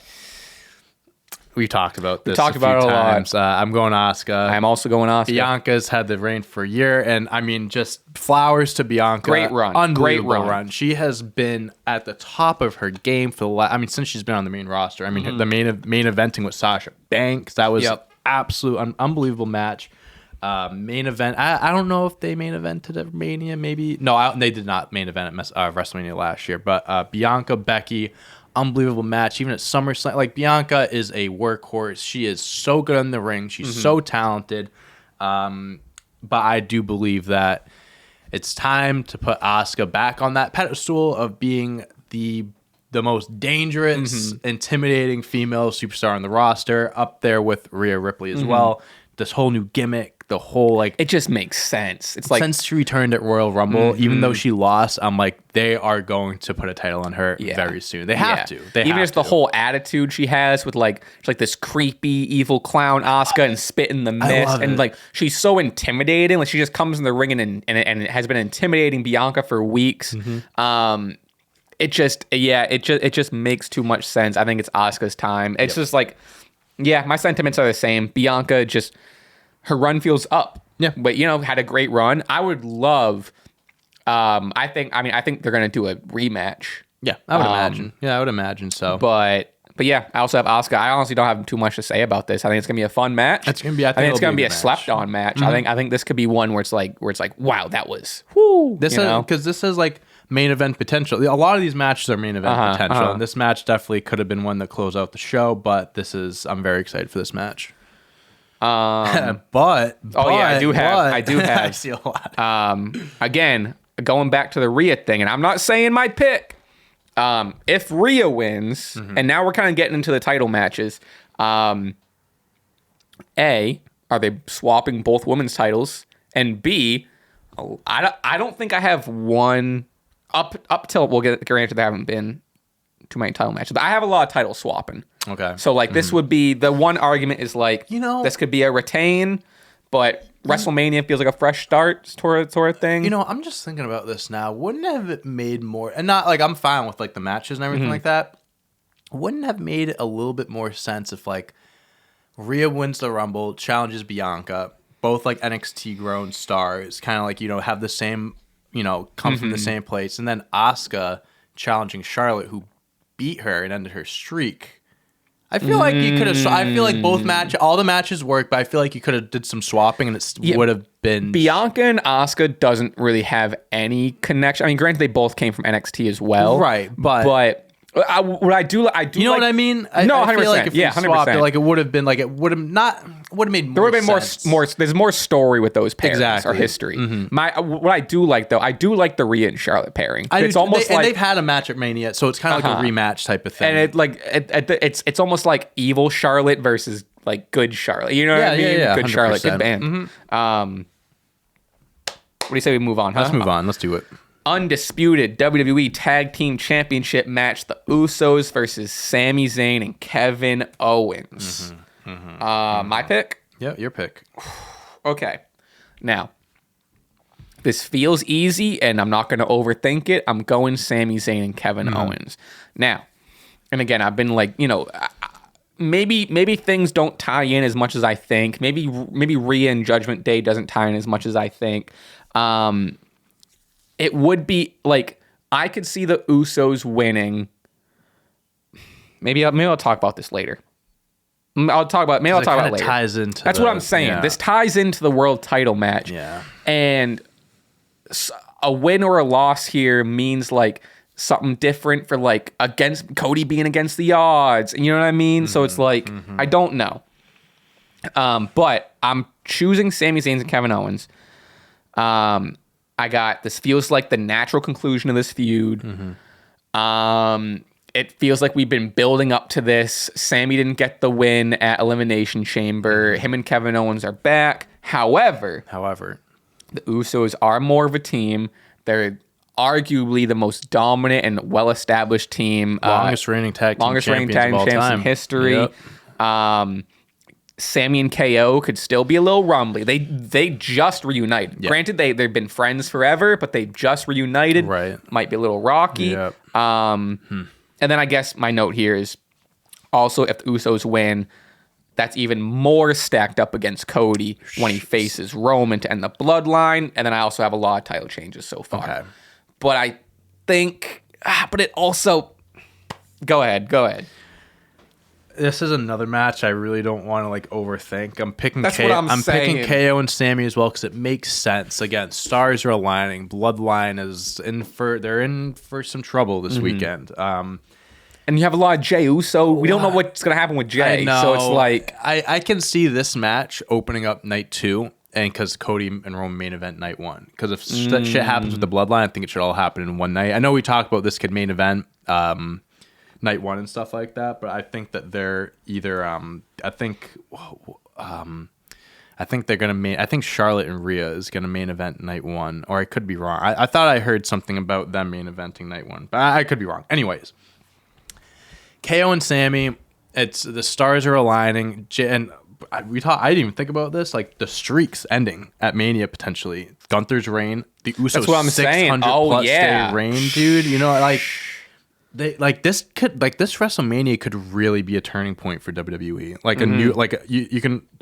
We talked about this. We talked about it a lot. I'm going Asuka. I'm also going Asuka. Bianca's had the reign for a year, and I mean, just flowers to Bianca. Great run. Unbelievable run. She has been at the top of her game for the last, since she's been on the main roster. I mean, the main eventing with Sasha Banks. That was absolute unbelievable match. Main event. I don't know if they main evented at Mania. Maybe no, they did not main event at WrestleMania last year. But Bianca, Becky, unbelievable match. Even at SummerSlam, like Bianca is a workhorse. She is so good in the ring. She's so talented. But I do believe that it's time to put Asuka back on that pedestal of being the most dangerous, intimidating female superstar on the roster, up there with Rhea Ripley as well. This whole new gimmick, the whole like it just makes sense. It's like since she returned at Royal Rumble, even though she lost, I'm like they are going to put a title on her very soon. They have to. Even just the whole attitude she has with like this creepy evil clown Asuka and spit in the mist, and like she's so intimidating. Like she just comes in the ring and it has been intimidating Bianca for weeks. It just makes too much sense. I think it's Asuka's time. It's just like Yeah, my sentiments are the same. Bianca just, her run feels up. Yeah. But, had a great run. I would love, I think they're going to do a rematch. Yeah, I would imagine. Yeah, I would imagine so. But yeah, I also have Asuka. I honestly don't have too much to say about this. I think it's going to be a fun match. It's going to be, I think it's going to be a slept-on match. Mm-hmm. I think this could be one where it's like, wow, that was, whoo. Because this is like main event potential. A lot of these matches are main event potential, and this match definitely could have been one that closed out the show. But I'm very excited for this match. But I do have. I see a lot. Again, going back to the Rhea thing, and I'm not saying my pick. If Rhea wins, and now we're kind of getting into the title matches. A, are they swapping both women's titles? And B, I don't think I have one up till we'll get granted there haven't been too many title matches, but I have a lot of title swapping. Okay. So like this would be the one argument is like this could be a retain, but WrestleMania feels like a fresh start sort of thing. I'm just thinking about this now. Wouldn't have it made more, and not like I'm fine with like the matches and everything like that. Wouldn't have made a little bit more sense if like Rhea wins the Rumble, challenges Bianca, both like NXT grown stars, kind of like have the same, come from the same place, and then Asuka challenging Charlotte, who beat her and ended her streak. I feel like you could have. I feel like all the matches work, but I feel like you could have did some swapping, and it would have been. Bianca and Asuka doesn't really have any connection. I mean, granted, they both came from NXT as well, right? But what I do. You know what I mean? No, 100%. I feel like if 100%. Swapped it, like it would have been like it would have made more. There would have been sense. more. There's more story with those pairings Exactly. or history. What I do like though, I do like the Rhea and Charlotte pairing. It's almost like, and they've had a match at Mania, so it's kind of like a rematch type of thing. And it's almost like evil Charlotte versus like good Charlotte. You know what I mean? Yeah, good 100%. Charlotte, good band. What do you say we move on? Let's move on. Let's do it. Undisputed WWE Tag Team Championship match: the Usos versus Sami Zayn and Kevin Owens. My pick. Yeah, your pick. Okay, now this feels easy, and I'm not going to overthink it. I'm going Sami Zayn and Kevin Owens. Now, and again, I've been like, maybe things don't tie in as much as I think. Maybe Rhea and Judgment Day doesn't tie in as much as I think. It would be like I could see the Usos winning. Maybe I'll talk about this later. I'll talk about it later. Ties into. That's what I'm saying. Yeah. This ties into the world title match. Yeah. And a win or a loss here means like something different for like against Cody being against the odds. You know what I mean? So it's like I don't know. But I'm choosing Sami Zayn and Kevin Owens. I got this feels like the natural conclusion of this feud. It feels like we've been building up to this. Sami didn't get the win at Elimination Chamber. Him and Kevin Owens are back. However, the Usos are more of a team. They're arguably the most dominant and well-established team. Longest reigning tag team champions in history. Yep. Sami and KO could still be a little rumbly. They just reunited. Yep. Granted, they've been friends forever, but they just reunited. Right. Might be a little rocky. Yep. And then I guess my note here is also if the Usos win, that's even more stacked up against Cody when he faces Roman to end the bloodline. And then I also have a lot of title changes so far. Okay. But I think, but it also, go ahead. This is another match I really don't want to like overthink. I'm picking. That's what I'm saying. Picking KO and Sami as well because it makes sense. Again, stars are aligning. Bloodline is they're in for some trouble this weekend. And you have a lot of Jey Uso. We don't know what's gonna happen with Jey. So it's like I can see this match opening up night 2, and because Cody and Roman main event night 1. Because if that shit happens with the Bloodline, I think it should all happen in one night. I know we talked about this could main event. Night 1 and stuff like that, but I think that they're either I think they're gonna I think Charlotte and Rhea is gonna main event night 1, or I could be wrong. I thought I heard something about them main eventing night 1, but I could be wrong. Anyways, KO and Sami, it's the stars are aligning, and I didn't even think about this, like the streaks ending at Mania potentially. Gunther's reign, the Usos' 600 plus day reign, dude. You know, like. this WrestleMania could really be a turning point for WWE, like a new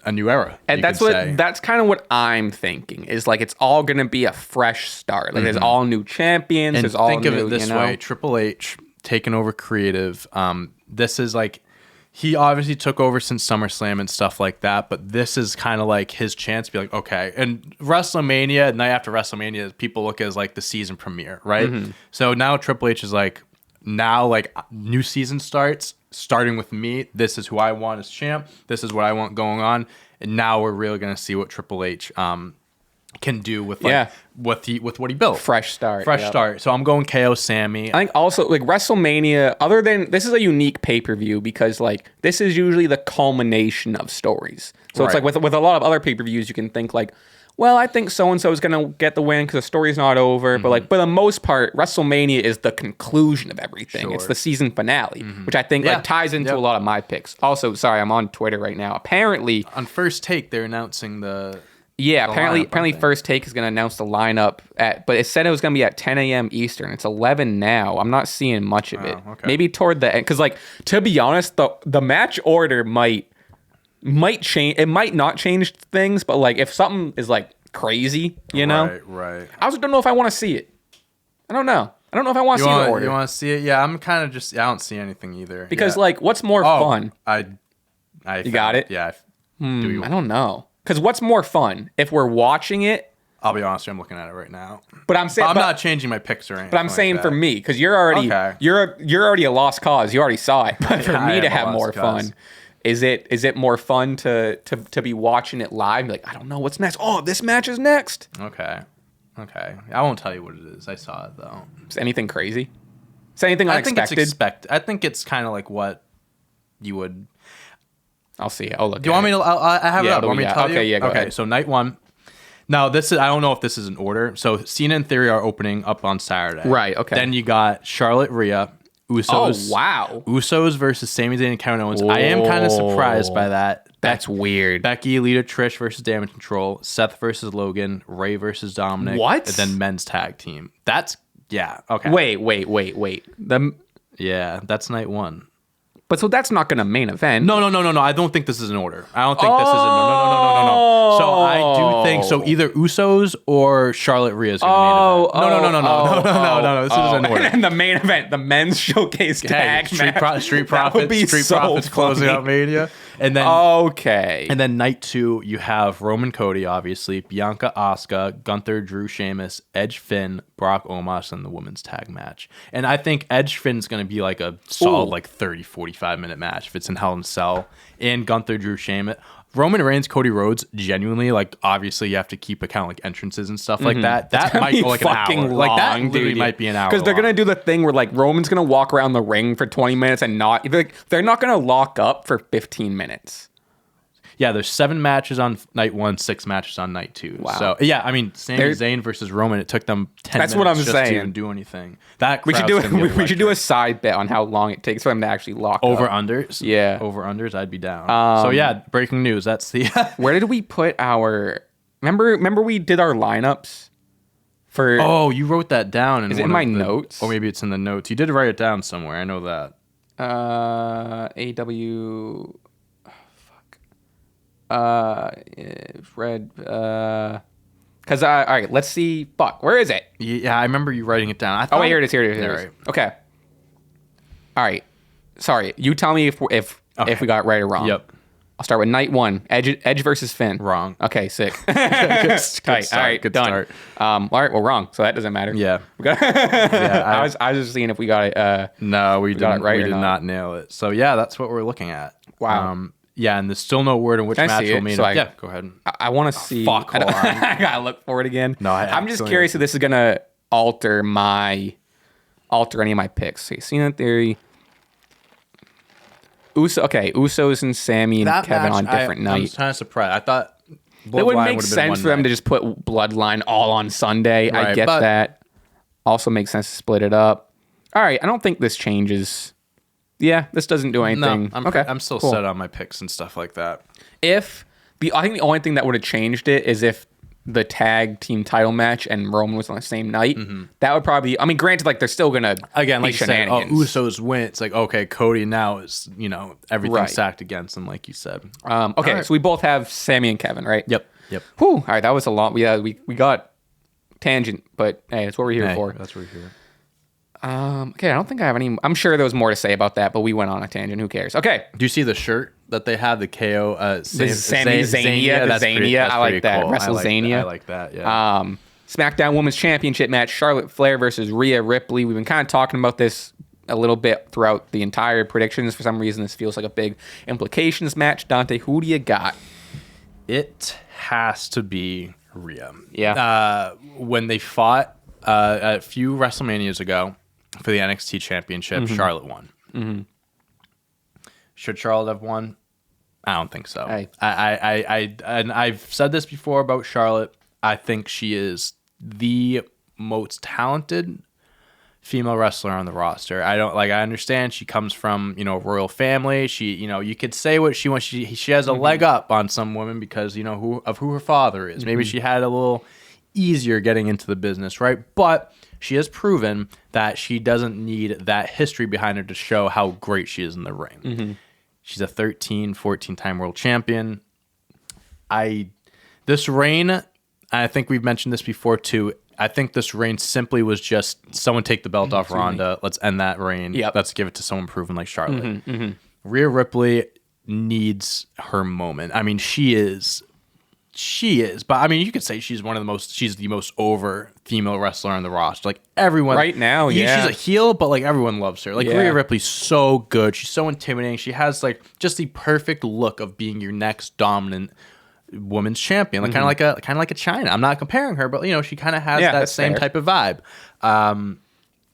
a new era. And that's kind of what I'm thinking is like it's all gonna be a fresh start. Like there's all new champions. And there's all think new, of it this way: Triple H taking over creative. This is like he obviously took over since SummerSlam and stuff like that, but this is kind of like his chance to be like, okay. And WrestleMania, night after WrestleMania, people look at as like the season premiere, right? So now Triple H is like, now like new season starting with me. This is who I want as champ. This is what I want going on. And now we're really gonna see what Triple H can do with what he built. Fresh start. So I'm going KO Sami. I think also like WrestleMania, other than this is a unique pay-per-view because like this is usually the culmination of stories. So it's like with a lot of other pay-per-views, you can think like, well, I think so-and-so is going to get the win because the story's not over. But like, for the most part, WrestleMania is the conclusion of everything. Sure. It's the season finale, which I think like ties into a lot of my picks. Also, sorry, I'm on Twitter right now. Apparently, on First Take, they're announcing the apparently First Take is going to announce the lineup but it said it was going to be at 10 a.m. Eastern. It's 11 now. I'm not seeing much of it. Okay. Maybe toward the end, because like to be honest, the match order might change. It might not change things, but like if something is like crazy, you know, right. I also don't know if I want to see it. I don't know if I want to see the order. You want to see it? Yeah, I'm kind of just. I don't see anything either. Because like, what's more fun? You got it. Yeah. I don't know. Because what's more fun if we're watching it? I'll be honest, I'm looking at it right now. But I'm saying I'm not changing my picks or anything. But I'm saying for me, because you're already you're already a lost cause. You already saw it. But for me to have more fun, is it more fun to be watching it live? Be like, I don't know what's next. Oh, this match is next. Okay. I won't tell you what it is. I saw it though. Is anything crazy? Is anything unexpected? I think it's kind of like what you would. I'll see. I'll look. Do you want me to? I have it up. Want me to tell you? Okay, yeah. Go ahead. So night one. Now this is. I don't know if this is in order. So Cena and Theory are opening up on Saturday. Right. Okay. Then you got Charlotte, Rhea, Usos. Oh wow. Usos versus Sami Zayn and Kevin Owens. Whoa. I am kind of surprised by that. That's weird. Becky, Lita, Trish versus Damage Control. Seth versus Logan. Ray versus Dominik. What? And then men's tag team. That's okay. Wait. That's night one. But so that's not going to main event. No. I don't think this is in order. I don't think this is in no. So I do think so. Either Usos or Charlotte Rhea is going to main event. No. This is in order. And then the main event, the men's showcase tag match. Street Profits closing out Mania. And then And then night two, you have Roman Cody, obviously, Bianca, Asuka, Gunther, Drew, Sheamus, Edge, Finn, Brock, Omos, and the women's tag match. And I think Edge Finn's going to be like a solid 30, 45-minute match if it's in Hell in a Cell. And Gunther, Drew, Sheamus. Roman Reigns, Cody Rhodes, genuinely, like, obviously you have to keep account like entrances and stuff like that. That might go like an hour. Long, like that literally might be an hour. Because they're gonna do the thing where like Roman's gonna walk around the ring for 20 minutes and they're not gonna lock up for 15 minutes. Yeah, there's 7 matches on night 1, 6 matches on night 2. Wow. So yeah, I mean, Sami Zayn versus Roman, it took them 10 That's minutes what I'm just saying. to even do anything. That we should do a side bet on how long it takes for them to actually lock over up. Unders. Yeah, over unders. I'd be down. So yeah, breaking news. That's the. Where did we put our? Remember we did our lineups for. Oh, you wrote that down. Is it in my notes? Or maybe it's in the notes. You did write it down somewhere. I know that. AW. Red. Because all right, let's see. Fuck, where is it? Yeah, I remember you writing it down. Here it is. Here it is. Right. Okay. All right. Sorry, you tell me if we got it right or wrong. Yep. I'll start with night 1. Edge versus Finn. Wrong. Okay, sick. Good start. All right, good done. Start. All right, well, wrong. So that doesn't matter. Yeah. We got I was just seeing if we got it. No, we got didn't. It right we or did not. not nail it. So yeah, that's what we're looking at. Wow. Yeah, and there's still no word on which match will mean. Yeah, go ahead. I want to see. Fuck. I gotta look for it again. No, I'm just curious if this is gonna alter any of my picks. Okay, Cena Theory. Usos and Sami and that Kevin match, on different nights. I'm kind of surprised. I thought it would make sense for them to just put Bloodline all on Sunday. Right, I get that. Also makes sense to split it up. All right, I don't think this changes. Yeah, this doesn't do anything. No, I'm still set on my picks and stuff like that. I think the only thing that would have changed it is if the tag team title match and Roman was on the same night, that would probably be, I mean, granted, like they're still gonna again, be like you said, Usos win. It's like, okay, Cody now is, everything stacked against him, like you said. Okay, right. So we both have Sami and Kevin, right? Yep. Whew, all right, that was a long. We got tangent, but hey, that's what we're here for. That's what we're here. Okay, I don't think I have any. I'm sure there was more to say about that, but we went on a tangent. Who cares? Okay. Do you see the shirt that they have? The KO Sami Zania. The Zania. I like that. Cool. WrestleZania. I like that. Yeah. SmackDown Women's Championship match: Charlotte Flair versus Rhea Ripley. We've been kind of talking about this a little bit throughout the entire predictions. For some reason, this feels like a big implications match. Dante, who do you got? It has to be Rhea. Yeah. When they fought a few WrestleManias ago for the NXT Championship, Charlotte won. Should Charlotte have won? I don't think so. And I've said this before about Charlotte. I think she is the most talented female wrestler on the roster. I understand she comes from, a royal family. She, you could say what she wants. She has a leg up on some women because, who her father is. Maybe she had a little easier getting into the business, right? But she has proven that she doesn't need that history behind her to show how great she is in the ring. She's a 14-time world champion. This reign, I think we've mentioned this before too, I think this reign simply was just someone take the belt off Ronda. Let's end that reign. Yep. Let's give it to someone proven like Charlotte. Rhea Ripley needs her moment. I mean, she is, but I mean, you could say she's the most over female wrestler on the roster. Like everyone right now, she's a heel, but like everyone loves her. Like Rhea Ripley's so good. She's so intimidating. She has like just the perfect look of being your next dominant women's champion, like kind of like a China. I'm not comparing her, but she kind of has that same type of vibe.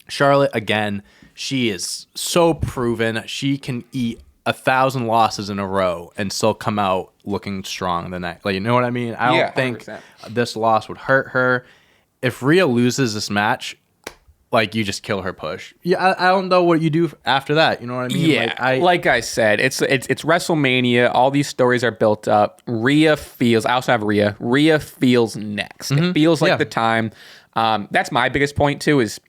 Charlotte, again, she is so proven. She can eat 1,000 losses in a row and still come out looking strong the next. Like, you know what I mean? I don't think 100%. This loss would hurt her. If Rhea loses this match, like, you just kill her push. Yeah, I don't know what you do after that. You know what I mean? Yeah, like I said, it's WrestleMania. All these stories are built up. Rhea feels. I also have Rhea. Rhea feels next. It feels like the time. That's my biggest point too. Is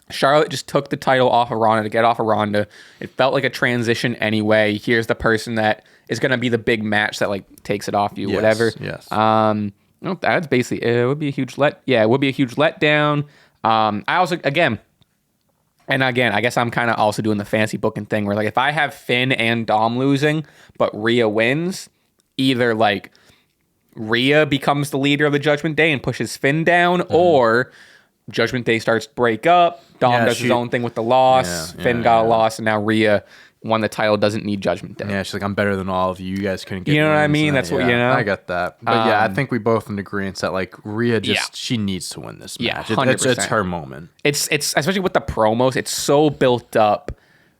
Charlotte just took the title off of Ronda to get off of Ronda. It felt like a transition anyway. Here's the person that is going to be the big match that like takes it off you, whatever. Yes. No, that's basically it. Would be a huge it would be a huge letdown. I also I guess I'm kind of also doing the fancy booking thing where like if I have Finn and Dom losing, but Rhea wins, either like Rhea becomes the leader of the Judgment Day and pushes Finn down, or Judgment Day starts to break up. Dom does his own thing with the loss. Finn got a loss, and now Rhea won the title, doesn't need Judgment Day. Yeah, she's like, I'm better than all of you. You guys couldn't get. You know what I mean? That's what I got that. But I think we both in agreement that like Rhea she needs to win this match. 100%. It's her moment. It's especially with the promos. It's so built up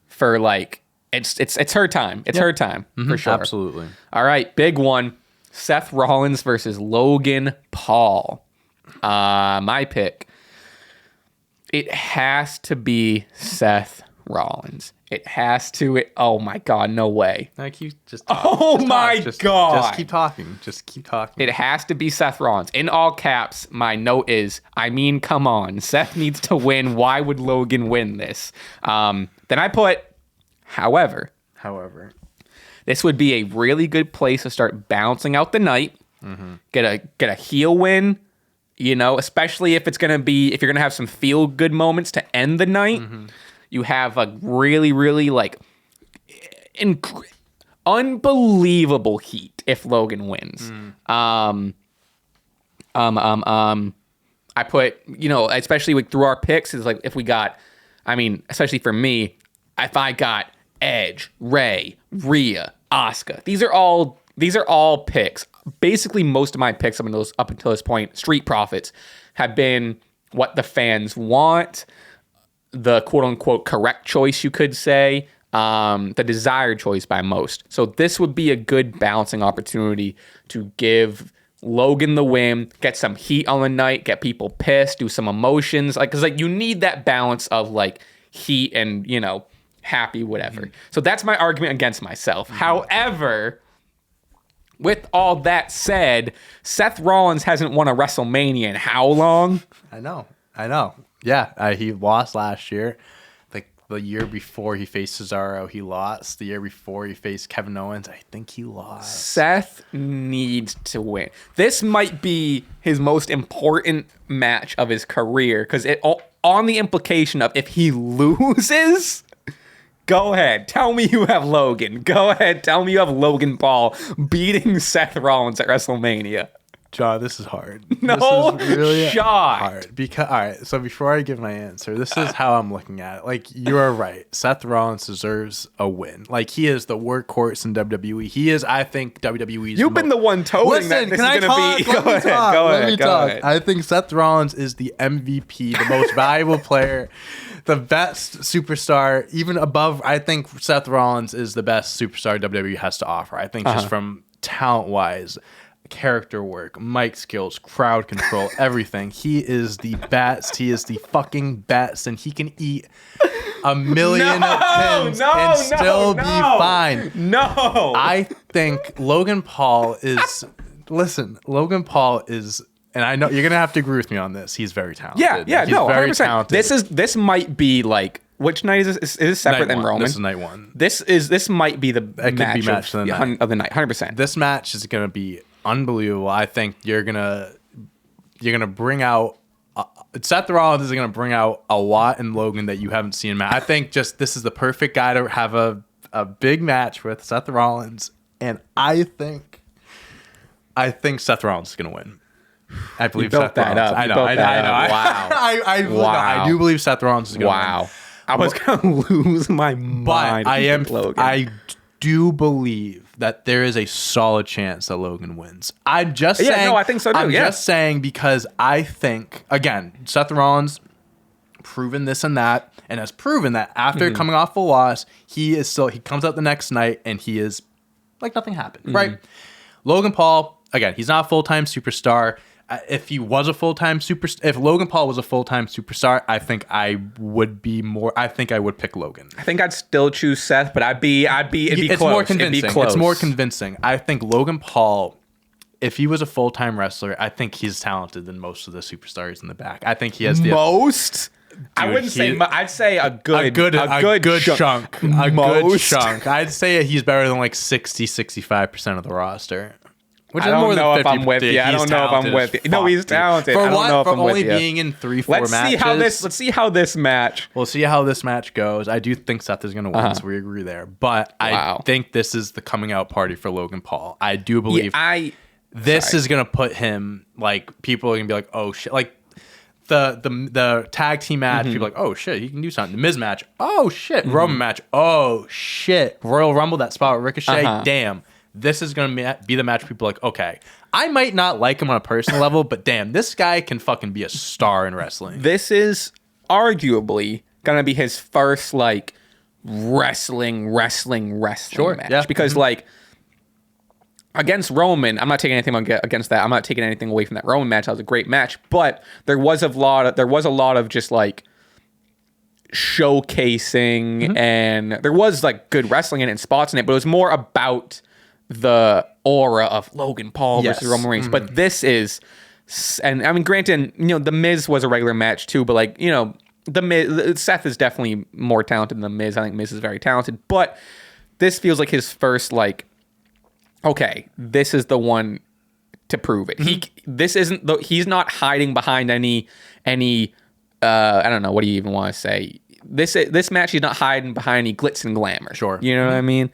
for like it's her time. It's her time for sure. Absolutely. All right, big one: Seth Rollins versus Logan Paul. My pick. It has to be Seth Rollins. It has to. Oh my God, no way. Like you just. God. Just keep talking. Just keep talking. It has to be Seth Rollins. In all caps, my note is, I mean, come on. Seth needs to win. Why would Logan win this? Then I put, however. This would be a really good place to start balancing out the night. Get a heel win. Especially if you're gonna have some feel good moments to end the night. You have a really, really like unbelievable heat if Logan wins. I put, especially through our picks, is like if we got, especially for me, if I got Edge, Rey, Rhea, Asuka, these are all picks. Basically, most of my picks up until this point, Street Profits, have been what the fans want, the quote-unquote correct choice, you could say, the desired choice by most. So this would be a good balancing opportunity to give Logan the win, get some heat on the night, get people pissed, do some emotions. Because you need that balance of, heat and, happy, whatever. So that's my argument against myself. However, with all that said, Seth Rollins hasn't won a WrestleMania in how long? I know. Yeah, he lost last year. Like the year before he faced Cesaro, he lost. The year before he faced Kevin Owens, I think he lost. Seth needs to win. This might be his most important match of his career because on the implication of if he loses, go ahead. Tell me you have Logan. Go ahead. Tell me you have Logan Paul beating Seth Rollins at WrestleMania. John, this is hard. No this is really shot. Hard because all right. So before I give my answer, this is how I'm looking at it. Like you are right. Seth Rollins deserves a win. Like he is the workhorse in WWE. He is, I think, WWE's. You've been the one toting that this is going to be. Go ahead. I think Seth Rollins is the MVP, the most valuable player, the best superstar, even above. I think Seth Rollins is the best superstar WWE has to offer. I think just from talent-wise, character work, mic skills, crowd control, everything. He is the best. He is the fucking best, and he can eat a million pins and still be fine. No, I think Logan Paul is. Listen, Logan Paul is. And I know you're gonna have to agree with me on this. He's very talented. Yeah, he's no, very 100%. talented. This might be like which night is this? Is this separate than Roman? This is night one. This might be the match of the night. 100%. This match is gonna be unbelievable. I think you're gonna bring out Seth Rollins is gonna bring out a lot in Logan that you haven't seen. I think just this is the perfect guy to have a big match with Seth Rollins, and I think Seth Rollins is gonna win. I believe Seth Rollins. I know. Wow. I do believe Seth Rollins is going to win. I was going to lose my mind. But I do believe that there is a solid chance that Logan wins. I'm just saying. Yeah, no, I think so too. I'm just saying because I think, again, Seth Rollins proven this and that, and has proven that after coming off a loss, he comes out the next night and he is like nothing happened, right? Logan Paul, again, he's not a full-time superstar. If Logan Paul was a full-time superstar, I think I would pick Logan. I think I'd still choose Seth, but it'd be it's close. More convincing. It'd be close. It's more convincing. I think Logan Paul, if he was a full-time wrestler, I think he's talented than most of the superstars in the back. I think he has the most. Dude, I wouldn't say. I'd say a good chunk. Good chunk. I'd say he's better than like 65% of the roster. Which I don't know if I'm with you. I don't know if I'm with you. No, he's talented. I don't know if I'm with you. For only being in 3-4 matches. Let's see how this match. We'll see how this match goes. I do think Seth is going to win, so we agree there. But I think this is the coming out party for Logan Paul. I do believe this is going to put him, like, people are going to be like, oh, shit. Like, the tag team match, people are like, oh, shit, he can do something. The Miz match, oh, shit. Roman match, oh, shit. Royal Rumble, that spot with Ricochet, damn. This is going to be the match people are like, okay, I might not like him on a personal level, but damn, this guy can fucking be a star in wrestling. This is arguably going to be his first, like, wrestling match. Because, like, against Roman, I'm not taking anything against that. I'm not taking anything away from that Roman match. That was a great match. But there was a lot of just, like, showcasing, and there was, like, good wrestling in it and spots in it, but it was more about the aura of Logan Paul versus Roman Reigns. But this is, and I mean, granted, the Miz was a regular match too, but like, Seth is definitely more talented than the Miz. I think Miz is very talented, but this feels like his first, like, okay, this is the one to prove it. He's not hiding behind any I don't know, what do you even want to say? This match, he's not hiding behind any glitz and glamour. Sure. You know what I mean?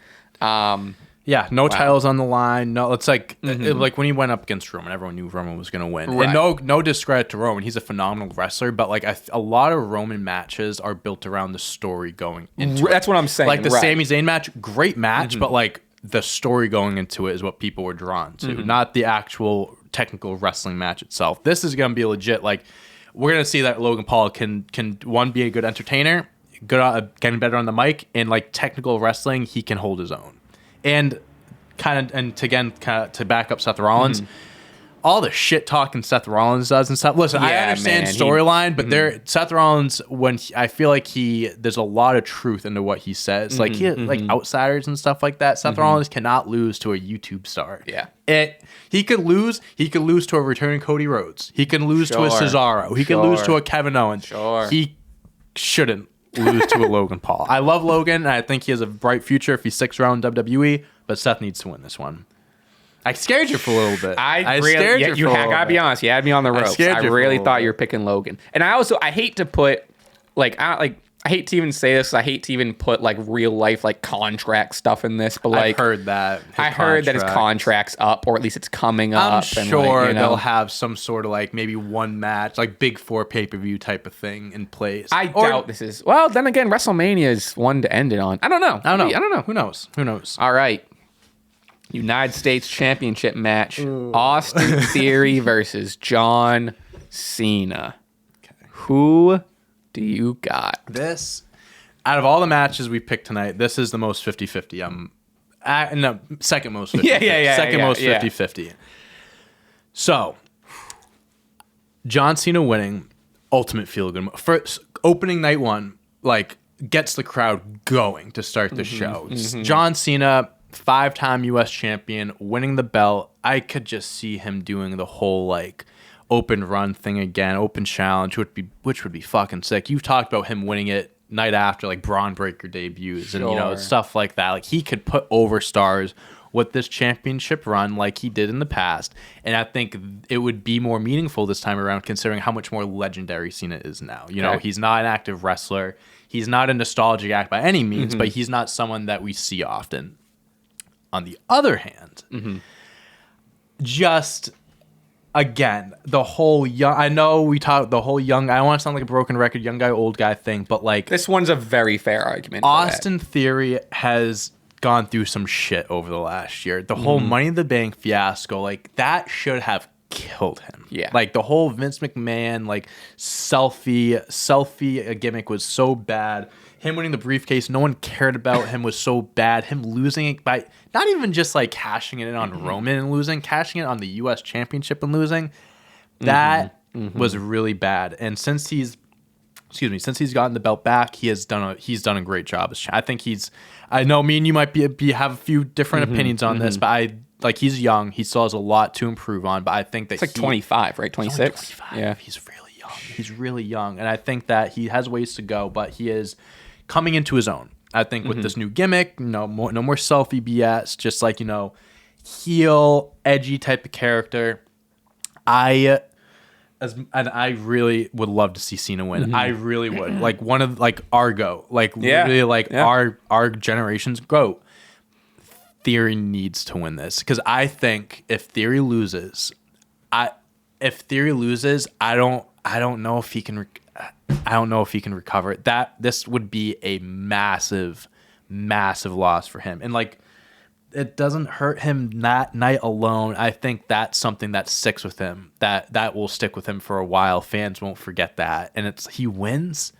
Yeah, no titles on the line. No, it's like like when he went up against Roman, everyone knew Roman was going to win. Right. And no discredit to Roman, he's a phenomenal wrestler. But like a lot of Roman matches are built around the story going into it. That's what I'm saying. Like the Sami Zayn match, great match, but like the story going into it is what people were drawn to, not the actual technical wrestling match itself. This is going to be legit. Like we're going to see that Logan Paul can one, be a good entertainer, getting better on the mic, and like technical wrestling, he can hold his own. And to back up Seth Rollins, all the shit talking Seth Rollins does and stuff. Listen, I understand storyline, but Seth Rollins, I feel like there's a lot of truth into what he says. Like like outsiders and stuff like that. Seth Rollins cannot lose to a YouTube star. Yeah. He could lose to a returning Cody Rhodes. He can lose to a Cesaro. He can lose to a Kevin Owens. He shouldn't lose to a Logan Paul. I love Logan, and I think he has a bright future if he sticks around WWE, but Seth needs to win this one. I scared you for a little bit. I gotta be honest. You had me on the ropes. I really thought you were picking Logan, and I hate to put I hate to even say this. I hate to even put like real life like contract stuff in this, but like I've heard that. I heard that his contract's up, or at least it's coming up. I'm sure they'll have some sort of like maybe one match, like Big Four pay-per-view type of thing in place. I doubt this is. Well, then again, WrestleMania is one to end it on. I don't know. Who knows? All right. United States Championship match. Ooh. Austin Theory versus John Cena. Okay. Who do you got? This, out of all the matches we picked tonight, this is the most 50-50. No, second most 50-50. Second most 50-50. So, John Cena winning, ultimate feel-good. First, opening night one, like, gets the crowd going to start the show. John Cena, 5-time U.S. champion, winning the belt. I could just see him doing the whole like open run thing again, open challenge, which would be fucking sick. You've talked about him winning it night after like Braun Breaker debuts and stuff like that. Like he could put over stars with this championship run like he did in the past, and I think it would be more meaningful this time around considering how much more legendary Cena is now. You know, he's not an active wrestler. He's not a nostalgic act by any means, but he's not someone that we see often. On the other hand, just again, the whole young, I know we talk the whole young, I don't want to sound like a broken record, young guy, old guy thing, but like this one's a very fair argument. Austin Theory has gone through some shit over the last year. The whole Money in the Bank fiasco, like that should have killed him. Yeah. Like the whole Vince McMahon, like selfie gimmick was so bad. Him winning the briefcase, no one cared about him, was so bad. Him losing it by not even just like cashing it in on Roman and losing, cashing it on the U.S. Championship and losing. That was really bad. And since he's gotten the belt back, he's done a great job. I think I know me and you might have a few different opinions on this, but he's young. He still has a lot to improve on. But I think that it's like 25, right? 26. Yeah, he's really young. He's really young, and I think that he has ways to go. But he is coming into his own. I think with this new gimmick, no more selfie BS, just like, heel, edgy type of character. I really would love to see Cena win. I really would. Like one of Argo, our generation's GOAT. Theory needs to win this because I think if Theory loses, I don't know if he can. I don't know if he can recover it. This would be a massive, massive loss for him. And it doesn't hurt him that night alone. I think that's something that sticks with him. That will stick with him for a while. Fans won't forget that. And he wins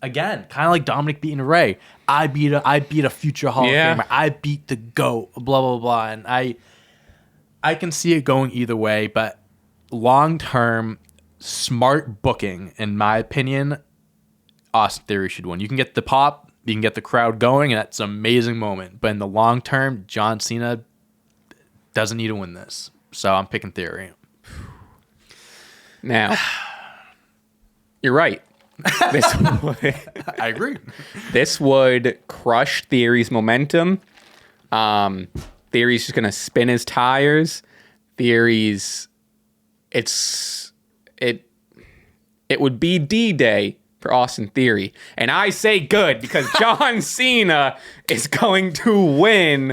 again, kind of like Dominik beating Ray. I beat a future Hall of Famer. I beat the GOAT. Blah blah blah. And I can see it going either way, but long term. Smart booking, in my opinion, Austin Theory should win. You can get the pop, you can get the crowd going, and that's an amazing moment. But in the long term, John Cena doesn't need to win this. So I'm picking Theory. Now, you're right. I agree. This would crush Theory's momentum. Theory's just going to spin his tires. It would be D-Day for Austin Theory. And I say good because John Cena is going to win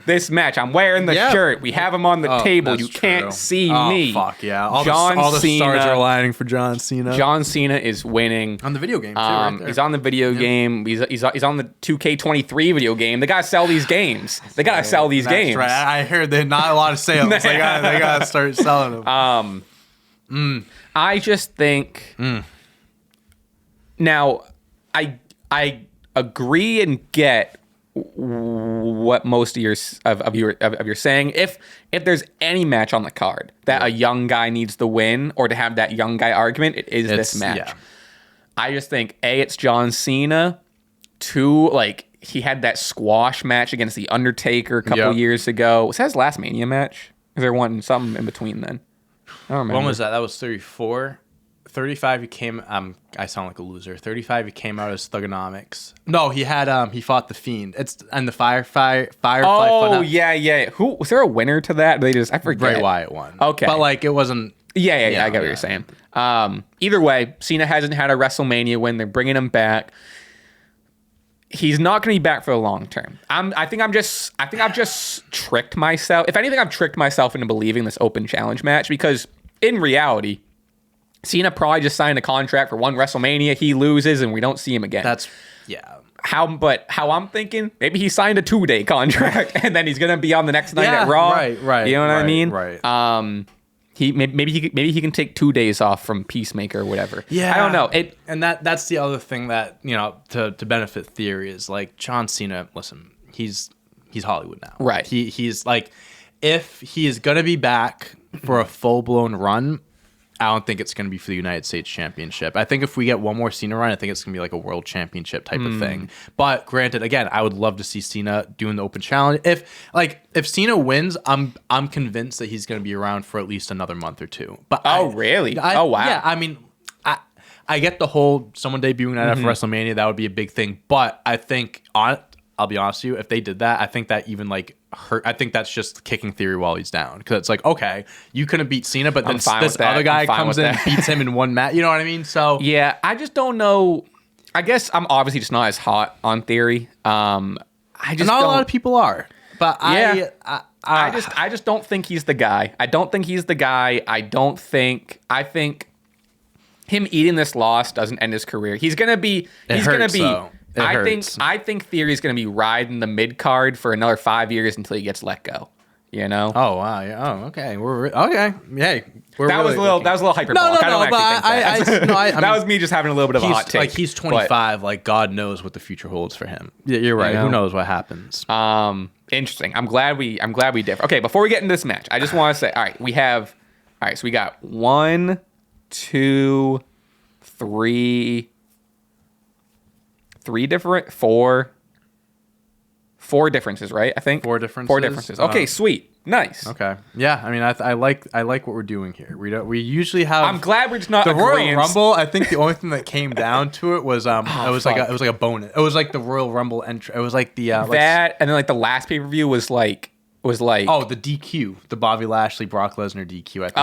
this match. I'm wearing the shirt. We have him on the table. You can't see me. Fuck yeah. All the stars are aligning for John Cena. John Cena is winning. On the video game, too, right there. He's on the video game. He's on the 2K23 video game. They got to sell these games. That's right. I heard there's not a lot of sales. They got to start selling them. I just think now I agree and get what most of your saying. If there's any match on the card that a young guy needs to win or to have that young guy argument, it's this match. Yeah. I just think it's John Cena. 2, like he had that squash match against the Undertaker a couple years ago. Was that his last Mania match? Is there something in between then? I don't remember. When was that? That was 34. 35, he came. I sound like a loser. 35, he came out as Thugonomics. No, he had. He fought the Fiend. It's and the Firefly. Oh yeah. Who was there a winner to that? I forget. Bray Wyatt won. Okay, but like it wasn't. Yeah. I get what you're saying. Either way, Cena hasn't had a WrestleMania win. They're bringing him back. He's not going to be back for the long term. I think I've just tricked myself. If anything, I've tricked myself into believing this open challenge match because in reality, Cena probably just signed a contract for one WrestleMania. He loses and we don't see him again. How I'm thinking, maybe he signed a 2-day contract and then he's going to be on the next night at Raw. Right. You know what I mean? Right. Maybe he can take 2 days off from Peacemaker or whatever. Yeah. I don't know. And that's the other thing that, to benefit theory is like John Cena, listen, he's Hollywood now. Right. He's like, if he is going to be back for a full-blown run, I don't think it's going to be for the United States Championship. I think if we get one more Cena run, I think it's going to be like a world championship type of thing. But granted, again, I would love to see Cena doing the open challenge. If Cena wins, I'm convinced that he's going to be around for at least another month or 2. But really? Oh wow. Yeah, I mean, I get the whole someone debuting at WrestleMania, that would be a big thing. But I think I'll be honest with you, if they did that, I think that even like hurt. I think that's just kicking theory while he's down because it's like, okay, you couldn't beat Cena, but then this other guy comes in and beats him in one match. You know what I mean? So yeah, I just don't know. I guess I'm obviously just not as hot on theory. Not a lot of people are, but I just don't think he's the guy. I think him eating this loss doesn't end his career. He's gonna be. I think Theory is going to be riding the mid card for another 5 years until he gets let go. You know? Oh wow! Yeah. Oh, okay. Okay. Hey, that was a little hyperbolic. No. That was me just having a little bit of a hot take. Like he's 25. Like God knows what the future holds for him. Yeah, you're right. Who knows what happens? Interesting. I'm glad we differ. Okay, before we get into this match, I just want to say, all right. So we got 1, 2, 3. 4 differences, right? I think 4 differences. 4 differences. Okay, sweet, nice. Okay, yeah. I mean, I like what we're doing here. We usually have. I'm glad we're just not the Royal Rumble. I think the only thing that came down to it was it was like a bonus. It was like the Royal Rumble entry. It was like the that, and then like the last pay per view was like the DQ, the Bobby Lashley Brock Lesnar DQ. I think.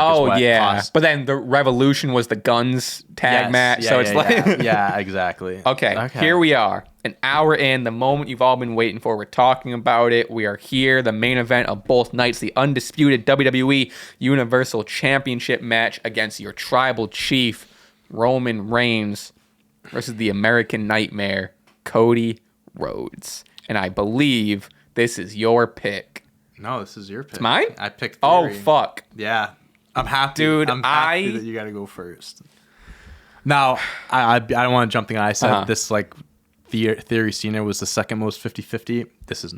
But then the Revolution was the Guns tag match. Yeah, exactly. Okay, here we are, an hour in, the moment you've all been waiting for. We're talking about it. We are here, the main event of both nights, the undisputed WWE Universal Championship match against your tribal chief Roman Reigns versus the American Nightmare Cody Rhodes. And I believe this is your pick. No, this is your pick. It's mine? I picked Theory. Oh, fuck. Yeah. I'm happy. Dude, I'm happy that you got to go first. Now, I don't want to jump the gun. I said this, like, Theory Cena was the second most 50-50. This is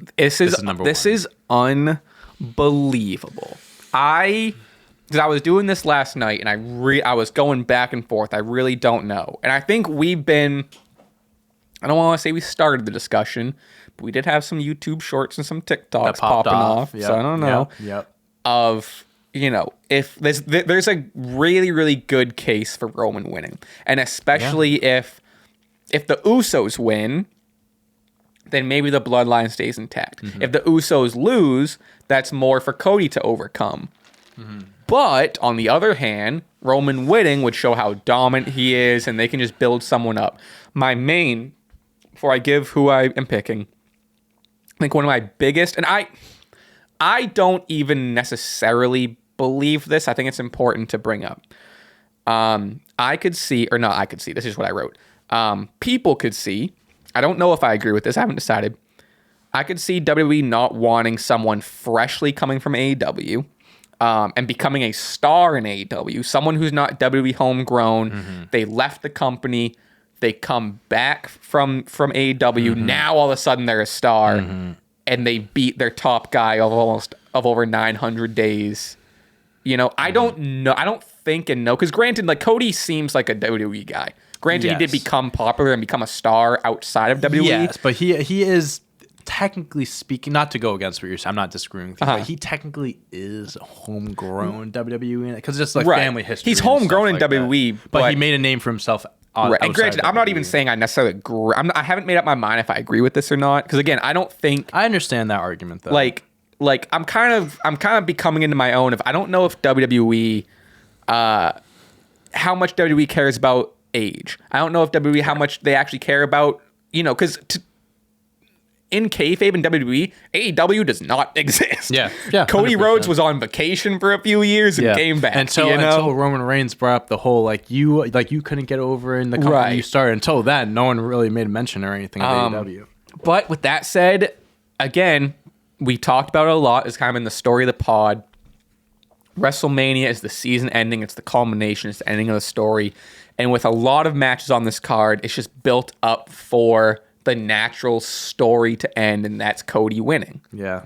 number 1. This is unbelievable. Because I was doing this last night, and I was going back and forth. I really don't know. And I think we've been... I don't want to say we started the discussion, but we did have some YouTube shorts and some TikToks popping off. Yep. So I don't know. Yep. Of, if there's a really, really good case for Roman winning. And especially if the Usos win, then maybe the bloodline stays intact. Mm-hmm. If the Usos lose, that's more for Cody to overcome. Mm-hmm. But on the other hand, Roman winning would show how dominant he is, and they can just build someone up. My main... Before I give who I am picking, I think one of my biggest, and I don't even necessarily believe this. I think it's important to bring up. This is what I wrote. People could see, I don't know if I agree with this, I haven't decided. I could see WWE not wanting someone freshly coming from AEW and becoming a star in AEW, someone who's not WWE homegrown. Mm-hmm. They left the company They come back from AEW. Now all of a sudden they're a star, and they beat their top guy of over 900 days. You know, I don't know. I don't think and know, because granted, like, Cody seems like a WWE guy. Granted, he did become popular and become a star outside of WWE. Yes, but he is, technically speaking, not to go against what you're saying, I'm not disagreeing with you, but he technically is homegrown WWE, because just like family history. He's homegrown in like WWE, but he made a name for himself. And granted, I'm not even saying I necessarily agree. I haven't made up my mind if I agree with this or not, because again, I don't think I understand that argument though. Like I'm kind of becoming into my own. If I don't know if WWE, how much WWE cares about age. I don't know if WWE how much they actually care about, you know, because in kayfabe in WWE, AEW does not exist. Yeah. Cody 100%. Rhodes was on vacation for a few years and came back. Until Roman Reigns brought up the whole you couldn't get over in the company you started. Until then, no one really made a mention or anything of AEW. But with that said, again, we talked about it a lot. It's kind of in the story of the pod. WrestleMania is the season ending. It's the culmination. It's the ending of the story. And with a lot of matches on this card, it's just built up for the natural story to end, and that's Cody winning. Yeah.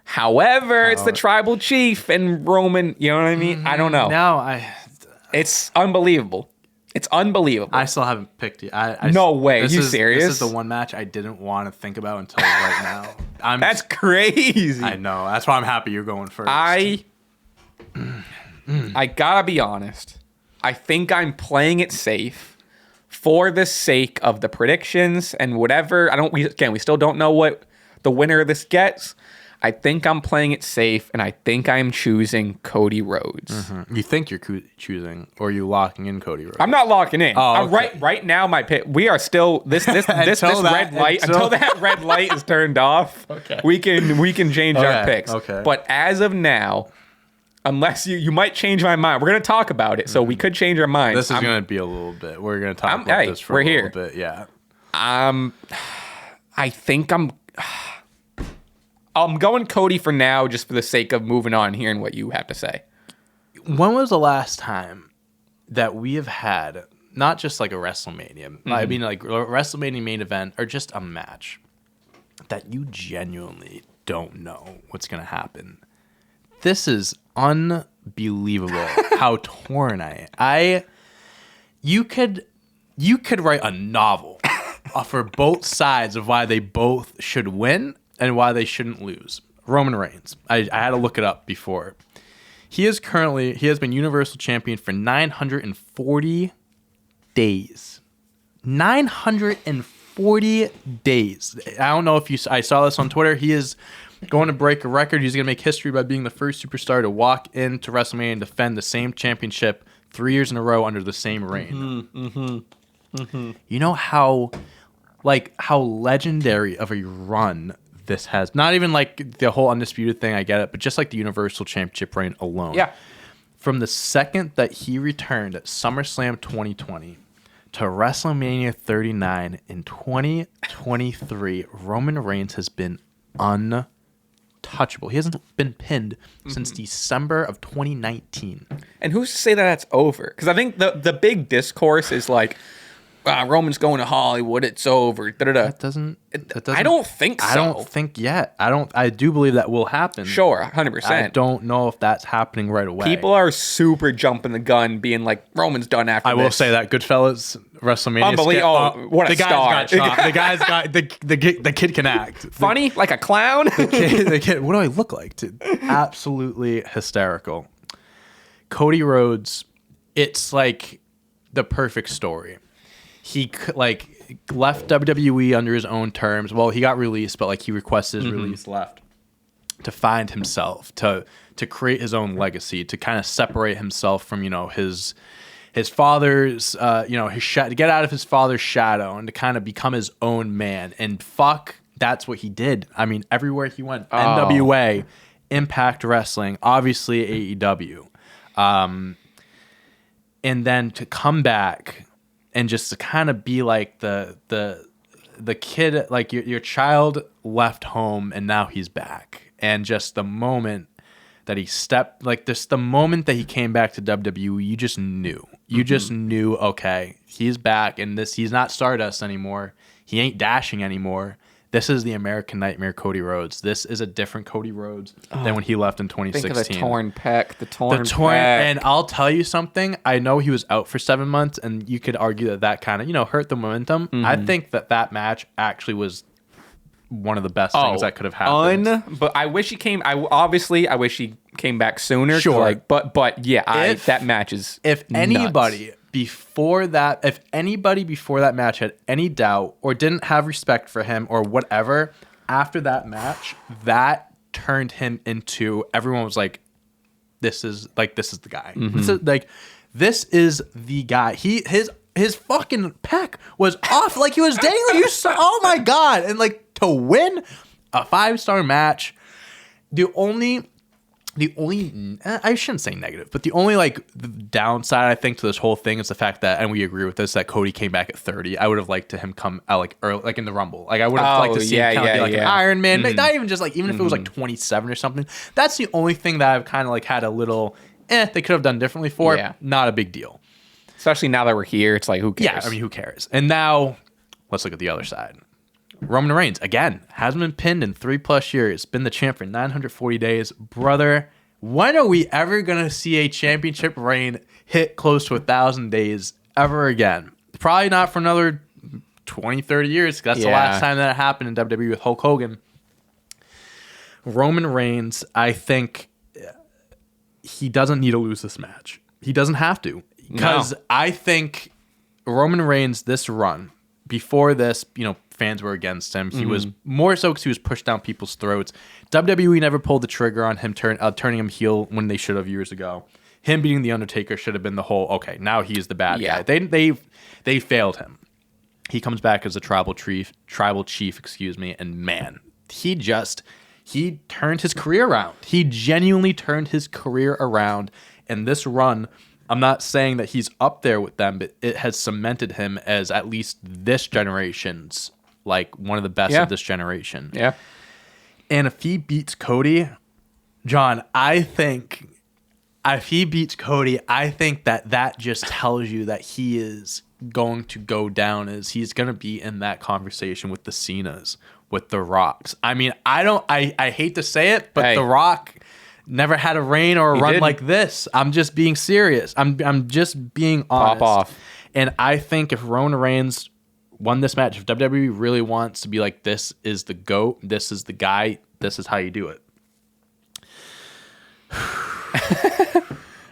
However, it's the tribal chief and Roman, you know what I mean? I don't know. It's unbelievable. It's unbelievable. I still haven't picked it. No way. Are you serious? This is the one match I didn't want to think about until right now. That's crazy. I know. That's why I'm happy you're going first. I gotta be honest. I think I'm playing it safe for the sake of the predictions and whatever. We still don't know what the winner of this gets. I think I'm playing it safe, and I think I'm choosing Cody Rhodes. You think you're choosing, or are you locking in Cody Rhodes? I'm not locking in. Oh, okay. Right now, my pick. We are still this red light until that red light is turned off. Okay. We can change our picks. Okay. But as of now, unless you might change my mind, we're gonna talk about it. So we could change our minds. This is gonna be a little bit. We're gonna talk about this for a little bit. Yeah. I think I'm going Cody for now, just for the sake of moving on and hearing what you have to say. When was the last time that we have had not just like a WrestleMania, I mean like a WrestleMania main event, or just a match that you genuinely don't know what's gonna happen? This is unbelievable how torn I am. You could write a novel for both sides of why they both should win and why they shouldn't lose. Roman Reigns. I had to look it up before. He has been Universal Champion for 940 days. 940 days. I don't know if I saw this on Twitter. He is going to break a record. He's going to make history by being the first superstar to walk into WrestleMania and defend the same championship 3 years in a row under the same reign. You know how legendary of a run this has. Not even like the whole Undisputed thing, I get it, but just like the Universal Championship reign alone. Yeah. From the second that he returned at SummerSlam 2020 to WrestleMania 39 in 2023, Roman Reigns has been untouchable. He hasn't been pinned since December of 2019. And who's to say that that's over? Because I think the big discourse is like, Roman's going to Hollywood, it's over. That doesn't. I don't think so. I don't think yet. I do believe that will happen. Sure, 100%. I don't know if that's happening right away. People are super jumping the gun, being like, Roman's done after this. I will say that Goodfellas WrestleMania. Unbelievable! What a star! The guy's got the kid can act. Funny, like a clown. The kid. What do I look like? Absolutely hysterical. Cody Rhodes. It's like the perfect story. He left WWE under his own terms. Well, he got released, but he requested his release, left to find himself, to create his own legacy, to kind of separate himself from his father's to get out of his father's shadow and to kind of become his own man. And that's what he did. I mean, everywhere he went, NWA, Impact Wrestling, obviously AEW, and then to come back. And just to kind of be like the kid, like your child left home and now he's back. And just the moment that he stepped, like this, the moment that he came back to WWE, you just knew. You just knew, okay, he's back, and he's not Stardust anymore. He ain't dashing anymore. This is the American Nightmare Cody Rhodes. This is a different Cody Rhodes than when he left in 2016. Think of the torn pec. The torn pec. And I'll tell you something. I know he was out for 7 months, and you could argue that kind of, hurt the momentum. I think that match actually was one of the best things that could have happened. But I wish he came. I wish he came back sooner. Sure, but yeah, that match is. If anybody before that match had any doubt or didn't have respect for him or whatever, after that match, that turned him into, everyone was like, this is the guy. This is the guy. His fucking pec was off, like he was dangling. Oh my god! And like to win a 5-star match, the only I shouldn't say negative, but the only the downside I think to this whole thing is the fact that, and we agree with this, that Cody came back at 30. I would have liked to him come out early, in the Rumble. I would have liked to see him be an Iron Man. Not even just even if it was 27 or something. That's the only thing that I've kind of had a little they could have done differently for. Yeah. Not a big deal. Especially now that we're here, it's like, who cares? Yeah, I mean, who cares? And now, let's look at the other side. Roman Reigns, again, hasn't been pinned in 3+ years. Been the champ for 940 days. Brother, when are we ever going to see a championship reign hit close to 1,000 days ever again? Probably not for another 20, 30 years. That's the last time that it happened in WWE with Hulk Hogan. Roman Reigns, I think he doesn't need to lose this match. He doesn't have to. Because I think Roman Reigns, this run, before this, fans were against him. He was more so because he was pushed down people's throats. WWE never pulled the trigger on him turning him heel when they should have years ago. Him beating The Undertaker should have been the whole, okay, now he's the bad guy. They failed him. He comes back as a tribal chief, and man, he turned his career around. He genuinely turned his career around, and this run, I'm not saying that he's up there with them, but it has cemented him as at least this generation's one of the best of this generation. Yeah. And if he beats Cody, John, I think if he beats Cody, I think that just tells you that he is going to go down as he's going to be in that conversation with the Cenas, with the Rocks. I mean, I hate to say it, but The Rock never had a reign or a run like this. I'm just being serious. I'm just being honest. Pop off. And I think if Roman Reigns won this match, if WWE really wants to be like, this is the GOAT, this is the guy, this is how you do it.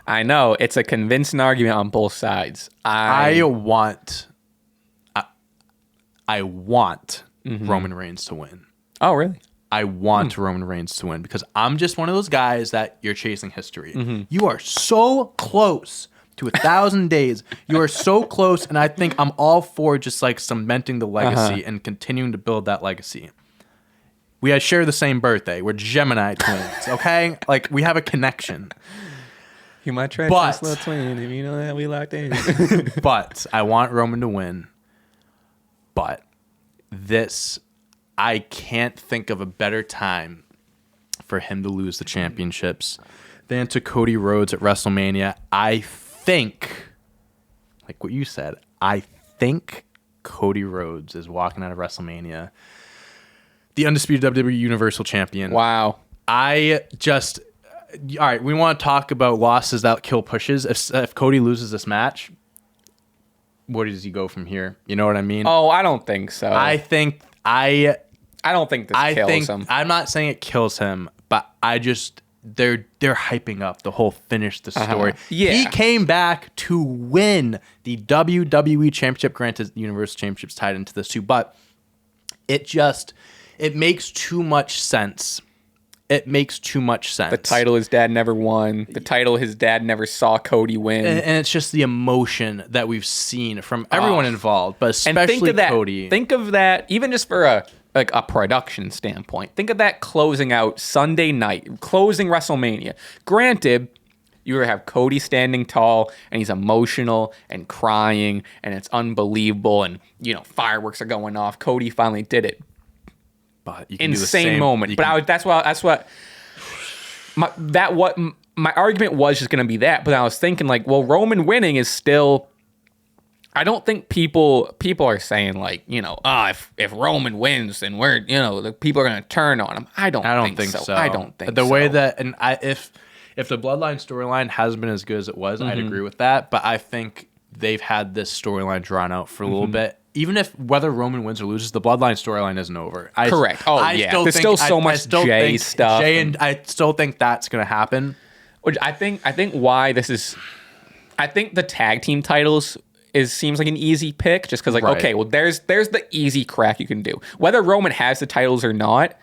I know. It's a convincing argument on both sides. I want Roman Reigns to win. Oh, really? I want Roman Reigns to win because I'm just one of those guys that you're chasing history. You are so close to 1,000 days. You are so close, and I think I'm all for just cementing the legacy and continuing to build that legacy. We share the same birthday. We're Gemini twins, okay? We have a connection. You might try this little twin if you know that we locked in. But I want Roman to win. But this, I can't think of a better time for him to lose the championships than to Cody Rhodes at WrestleMania. I think, like what you said, I think Cody Rhodes is walking out of WrestleMania the undisputed WWE Universal Champion. Wow. All right, we want to talk about losses that kill pushes. If Cody loses this match, where does he go from here? You know what I mean? Oh, I don't think so. I don't think this kills him. I'm not saying it kills him, but they're hyping up the whole finish the story. Yeah. He came back to win the WWE Championship. Granted, the Universal Championship's tied into this too, but it makes too much sense. It makes too much sense. The title his dad never won. The title his dad never saw Cody win. And it's just the emotion that we've seen from everyone involved, but especially Cody. Think of that, even just for a production standpoint. Think of that closing out Sunday night, closing WrestleMania. Granted, you have Cody standing tall, and he's emotional and crying, and it's unbelievable, and fireworks are going off. Cody finally did it. But you can insane moment. But that's what my argument was just going to be that, but I was thinking like, well, Roman winning is still. I don't think people are saying like, if Roman wins, then the people are going to turn on him. I don't think so. I don't think the way that, and if the Bloodline storyline hasn't been as good as it was, I'd agree with that. But I think they've had this storyline drawn out for a little bit. Even if whether Roman wins or loses, the Bloodline storyline isn't over. Correct. There's still so much Jay stuff. I still think that's going to happen. Which I think why this is. I think the tag team titles seems like an easy pick, just because okay, well there's the easy crack you can do. Whether Roman has the titles or not,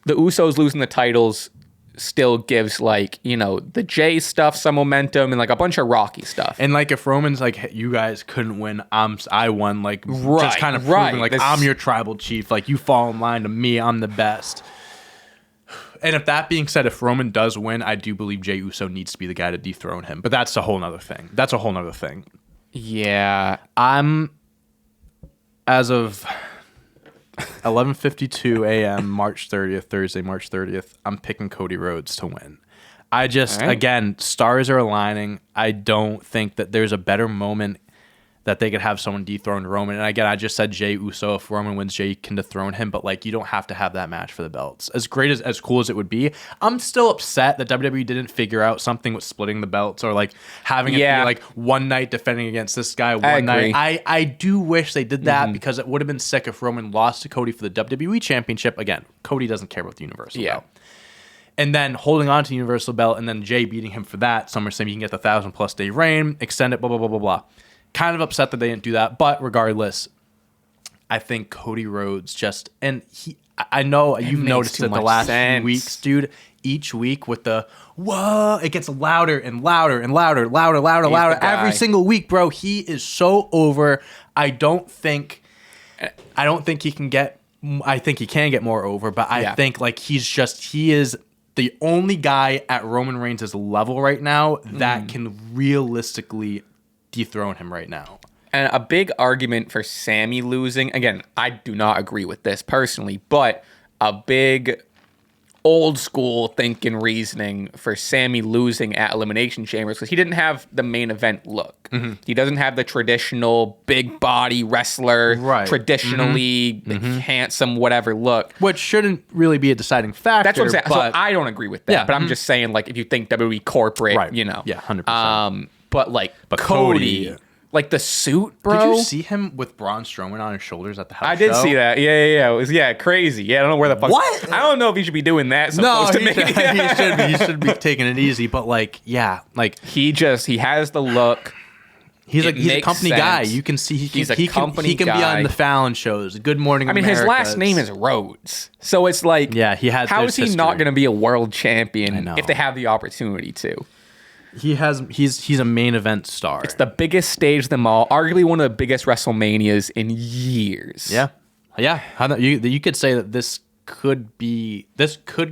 the Usos losing the titles still gives the Jay stuff some momentum and a bunch of Rocky stuff. And if Roman's you guys couldn't win, I won, just kind of proving I'm your tribal chief, you fall in line to me, I'm the best. And if that being said, if Roman does win, I do believe Jey Uso needs to be the guy to dethrone him. But that's a whole nother thing. Yeah. I'm, as of 11:52 a.m. March 30th, Thursday, March 30th, I'm picking Cody Rhodes to win. I just, again, stars are aligning. I don't think that there's a better moment that they could have someone dethrone Roman. And again, I just said Jey Uso. If Roman wins, Jey can dethrone him. But you don't have to have that match for the belts. As great as cool as it would be, I'm still upset that WWE didn't figure out something with splitting the belts or having it be one night defending against this guy one night. I do wish they did that because it would have been sick if Roman lost to Cody for the WWE Championship. Again, Cody doesn't care about the Universal belt. And then holding on to the Universal belt and then Jey beating him for that. SummerSlam, you can get the 1,000+ day reign, extend it, blah, blah, blah, blah, blah. Kind of upset that they didn't do that, but regardless, I think Cody Rhodes I know you've noticed it the last few weeks, dude. Each week with the whoa, it gets louder and louder and louder every single week, bro. He is so over. I think he can get. I think he can get more over, but I think he is the only guy at Roman Reigns' level right now that can realistically dethrone him right now. And a big argument for Sami losing, again, I do not agree with this personally, but a big old school thinking reasoning for Sami losing at Elimination Chambers because he didn't have the main event look. He doesn't have the traditional big body wrestler, traditionally handsome, whatever look. Which shouldn't really be a deciding factor. That's what I'm saying. So I don't agree with that, but I'm just saying, if you think WWE corporate, Yeah, 100%. But Cody, the suit, bro. Did you see him with Braun Strowman on his shoulders at the house show? I did see that. Yeah. It was crazy. Yeah, I don't know where the fuck. What? I don't know if he should be doing that. He should be taking it easy. But he has the look. He's a company guy. You can see he can be on the Fallon shows. Good Morning America. His last name is Rhodes, so it's he has. How is he not going to be a world champion if they have the opportunity to? He's a main event star. It's the biggest stage of them all. Arguably one of the biggest WrestleManias in years. Yeah. You could say that this could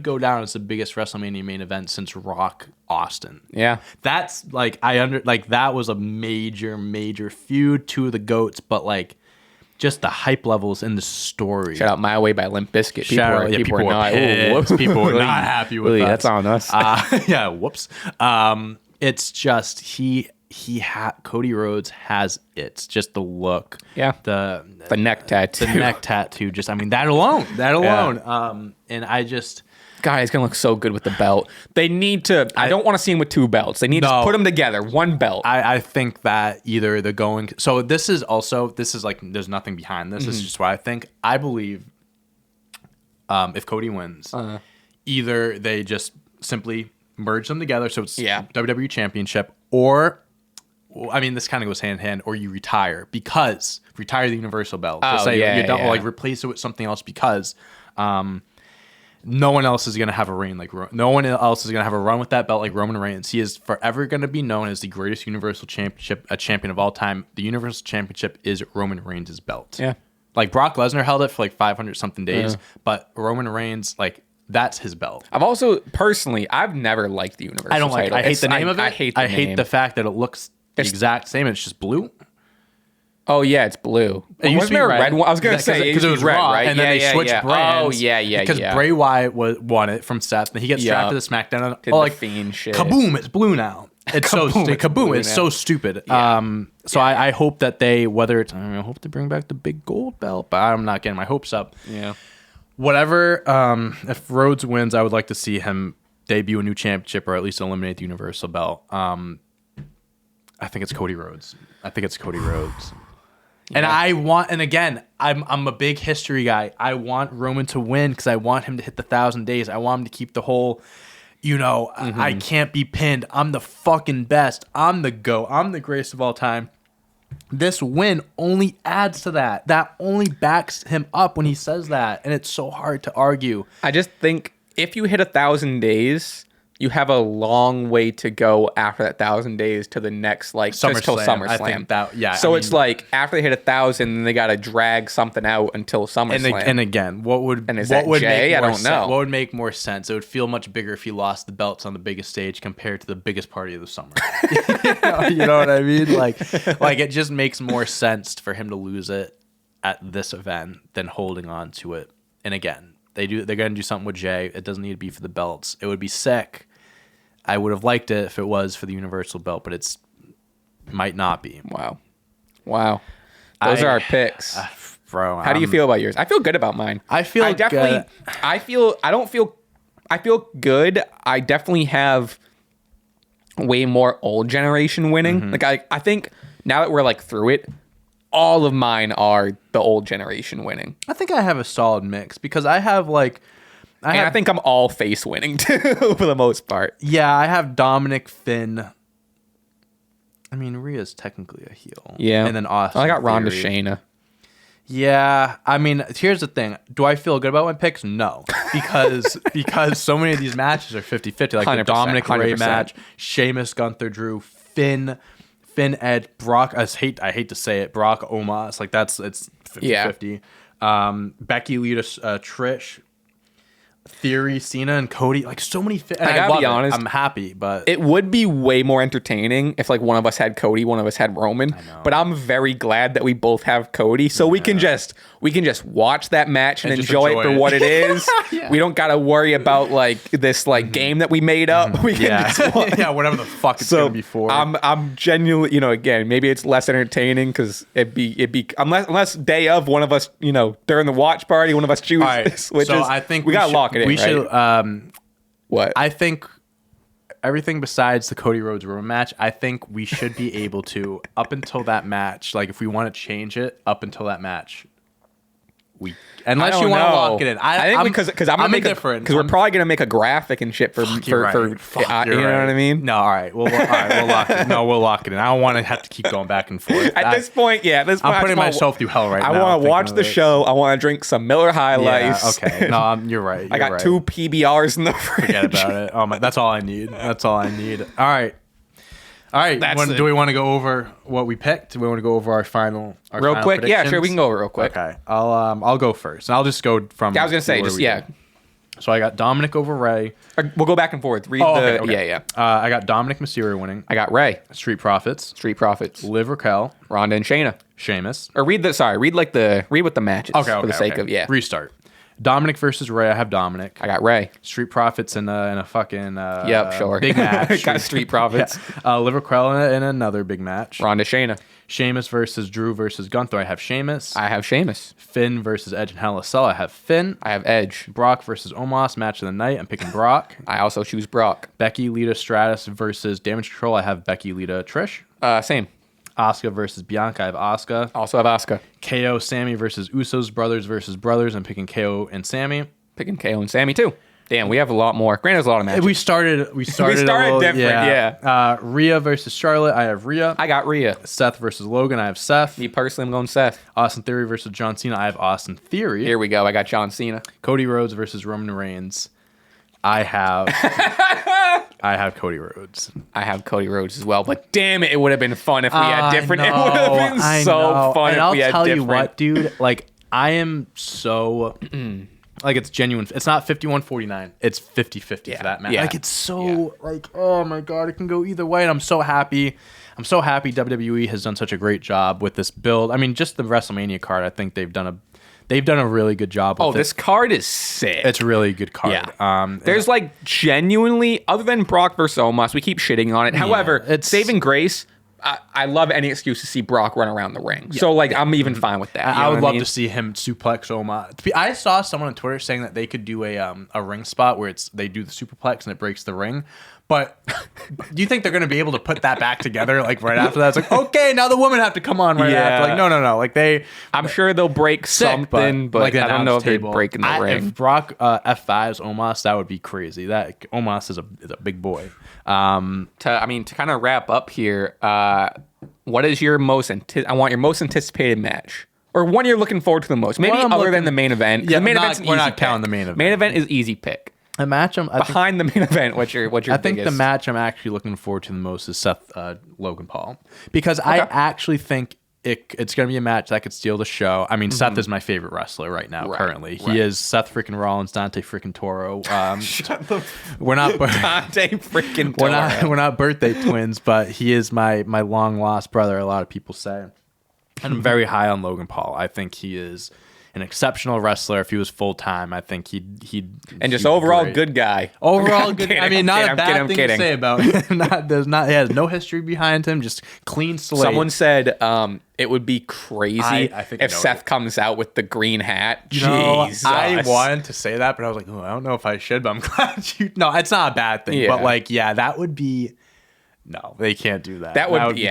go down as the biggest WrestleMania main event since Rock Austin. Yeah. That's that was a major feud, two of the GOATs, but just the hype levels in the story. Shout out My Way by Limp Bizkit. People are not happy with that. That's on us. Yeah, whoops. It's just Cody Rhodes has it. Just the look. Yeah. The neck tattoo. The neck tattoo. Just that alone. Yeah. And I just. God, he's gonna look so good with the belt. They need to. I don't want to see him with two belts. They need to put them together. One belt. I think that either they're going. So this is there's nothing behind this. This is just what I think. I believe. If Cody wins, either they just simply merge them together, so it's WWE Championship, or this kind of goes hand in hand, or you retire the Universal belt. Replace it with something else because. No one else is going to have a reign no one else is going to have a run with that belt like Roman Reigns. He is forever going to be known as the greatest Universal Championship, a champion of all time. The Universal Championship is Roman Reigns' belt. Yeah. Brock Lesnar held it for 500 something days, but Roman Reigns, that's his belt. I've never liked the Universal title. I hate the name of it. I hate the fact that it looks the exact same. It's just blue. Oh yeah, it's blue. It used to be there red. a red one? I was gonna say because it was red, Raw, right? and then they switched brands. Oh yeah. Because Bray Wyatt won it from Seth, and he gets strapped to the SmackDown. Did the Fiend shit. Kaboom! It's blue now. It's kaboom! It's so stupid. Yeah. I hope that they I hope they bring back the big gold belt, but I'm not getting my hopes up. Yeah. Whatever. If Rhodes wins, I would like to see him debut a new championship or at least eliminate the Universal belt. I think it's Cody Rhodes. Yeah. And again, I'm a big history guy. I want Roman to win because I want him to hit the 1,000 days. I want him to keep the whole, I can't be pinned. I'm the fucking best. I'm the GOAT. I'm the greatest of all time. This win only adds to that. That only backs him up when he says that. And it's so hard to argue. I just think if you hit 1,000 days, you have a long way to go after that 1,000 days to the next, just till SummerSlam. I think it's like after they hit 1,000, then they got to drag something out until SummerSlam. And again, what would Jay? make I more don't know. What would make more sense? It would feel much bigger if he lost the belts on the biggest stage compared to the biggest party of the summer. You know what I mean? Like it just makes more sense for him to lose it at this event than holding on to it. And again, they're gonna do something with Jay. It doesn't need to be for the belts. It would be sick. I would have liked it if it was for the Universal belt, but it might not be. Wow. Those are our picks. Bro, how do you feel about yours? I feel good about mine. I feel good. I definitely have way more old generation winning. Mm-hmm. I think now that we're through it, all of mine are the old generation winning. I think I have a solid mix because I have I think I'm all face winning too for the most part. Yeah, I have Dominik, Finn. I mean, Rhea's technically a heel. Yeah. And then Austin. I got Ronda, Shayna. Yeah. I mean, here's the thing. Do I feel good about my picks? No. Because so many of these matches are 50-50. Like the Dominik Ray match, Sheamus, Gunther, Drew, Finn, Ed, Brock. I hate to say it, Brock, Omos. It's 50-50. Becky, Lita, Trish, Theory, Cena, and Cody. So many. I gotta be honest. I'm happy, but it would be way more entertaining if one of us had Cody, one of us had Roman. I know. But I'm very glad that we both have Cody, so we can just watch that match and enjoy it for what it is. Yeah. We don't gotta worry about this game that we made up. We can just watch. Yeah, whatever the fuck it's gonna be for. I'm genuinely, again, maybe it's less entertaining because it'd be unless day of one of us, during the watch party, one of us chooses. Right. So I think we gotta lock it in. We should. What? I think everything besides the Cody Rhodes Roman match, I think we should be able to up until that match. If we want to change it up until that match, unless you want to lock it in. I think because I'm gonna make different because we're probably gonna make a graphic and shit for you know what I mean. No, all right, we'll lock it. No, we'll lock it in. I don't want to have to keep going back and forth. At this point, I'm putting myself through hell now. I want to watch the show. I want to drink some Miller High Life. Okay, no, you're right. I got 2 PBRs in the fridge. Forget about it. Oh my, that's all I need. All right. Do we want to go over what we picked? Do we want to go over our final? Real quick, yeah, sure. We can go over real quick. Okay, I'll go first. And I'll just go from. Yeah, I was gonna say So I got Dominik over Ray. We'll go back and forth. Okay. Yeah. I got Dominik, Mysterio winning. I got Ray. Street Profits. Liv Raquel. Ronda and Shayna. Sheamus. Or read what the matches. Okay. For the sake of Restart. Dominik versus Ray. I have Dominik. I got Ray. Street Profits in a fucking sure. big match. Got Street Profits. Liv Raquel in another big match. Ronda Shayna. Sheamus versus Drew versus Gunther. I have Sheamus. I have Sheamus. Finn versus Edge and Hell in a Cell. I have Finn. I have Edge. Brock versus Omos. Match of the night. I'm picking Brock. I also choose Brock. Becky, Lita, Stratus versus Damage Control. I have Becky, Lita, Trish. Same. Asuka versus Bianca. I have Asuka. Also have Asuka. KO, Sami versus Usos. Brothers versus Brothers. I'm picking KO and Sami. Picking KO and Sami too. Damn, we have a lot more. Granted, there's a lot of matches. We started different, yeah. Rhea versus Charlotte. I have Rhea. I got Rhea. Seth versus Logan. I have Seth. Me personally, I'm going Seth. Austin Theory versus John Cena. I have Austin Theory. Here we go. I got John Cena. Cody Rhodes versus Roman Reigns. I have Cody Rhodes. I have Cody Rhodes as well. But damn it, it would have been fun if we had different. It would have been so fun if we had different. And I'll tell you what, dude. I am so Like it's genuine. It's not 51-49. It's 50-50 for that match. Like it's so like, oh my God, it can go either way. And I'm so happy. WWE has done such a great job with this build. I mean, just the WrestleMania card, I think they've done a really good job with this card is sick. It's a really good card. Yeah. There's like genuinely, other than Brock versus Omos, we keep shitting on it. However, it's saving grace. I love any excuse to see Brock run around the ring. Yeah. So, like, I'm even fine with that. I would love to see him suplex Omos. I saw someone on Twitter saying that they could do a ring spot where they do the superplex and it breaks the ring. But do you think they're going to be able to put that back together, like, right after that? It's like, okay, now the women have to come on right after. Like, no. Like, I'm sure they'll break something, but like I don't know if they'd break in the ring. If Brock F5s Omos, that would be crazy. That Omos is a big boy. To kind of wrap up here, what is your I want your most anticipated match, or one you're looking forward to the most? Maybe other than the main event. Yeah, the main event's we're not counting the main event. Main event is easy pick. A match behind the main event. What's your I think the match I'm actually looking forward to the most is Seth Logan Paul, because I actually think it's going to be a match that could steal the show. I mean, Seth is my favorite wrestler right now. Currently, he is Seth freaking Rollins, Dante freaking Toro. We're not Dante freaking Toro. We're not birthday twins, but he is my long lost brother. A lot of people say, and I'm very high on Logan Paul. I think he is an exceptional wrestler. If he was full time, I think he'd and just overall good guy. Overall good. I mean, not a bad thing to say about him. He has no history behind him. Just clean slate. Someone said it would be crazy if Seth comes out with the green hat. Jesus. I wanted to say that, but I was like, I don't know if I should. But I'm glad you. No, it's not a bad thing. Yeah. But like, that would be. No, they can't do that. That would be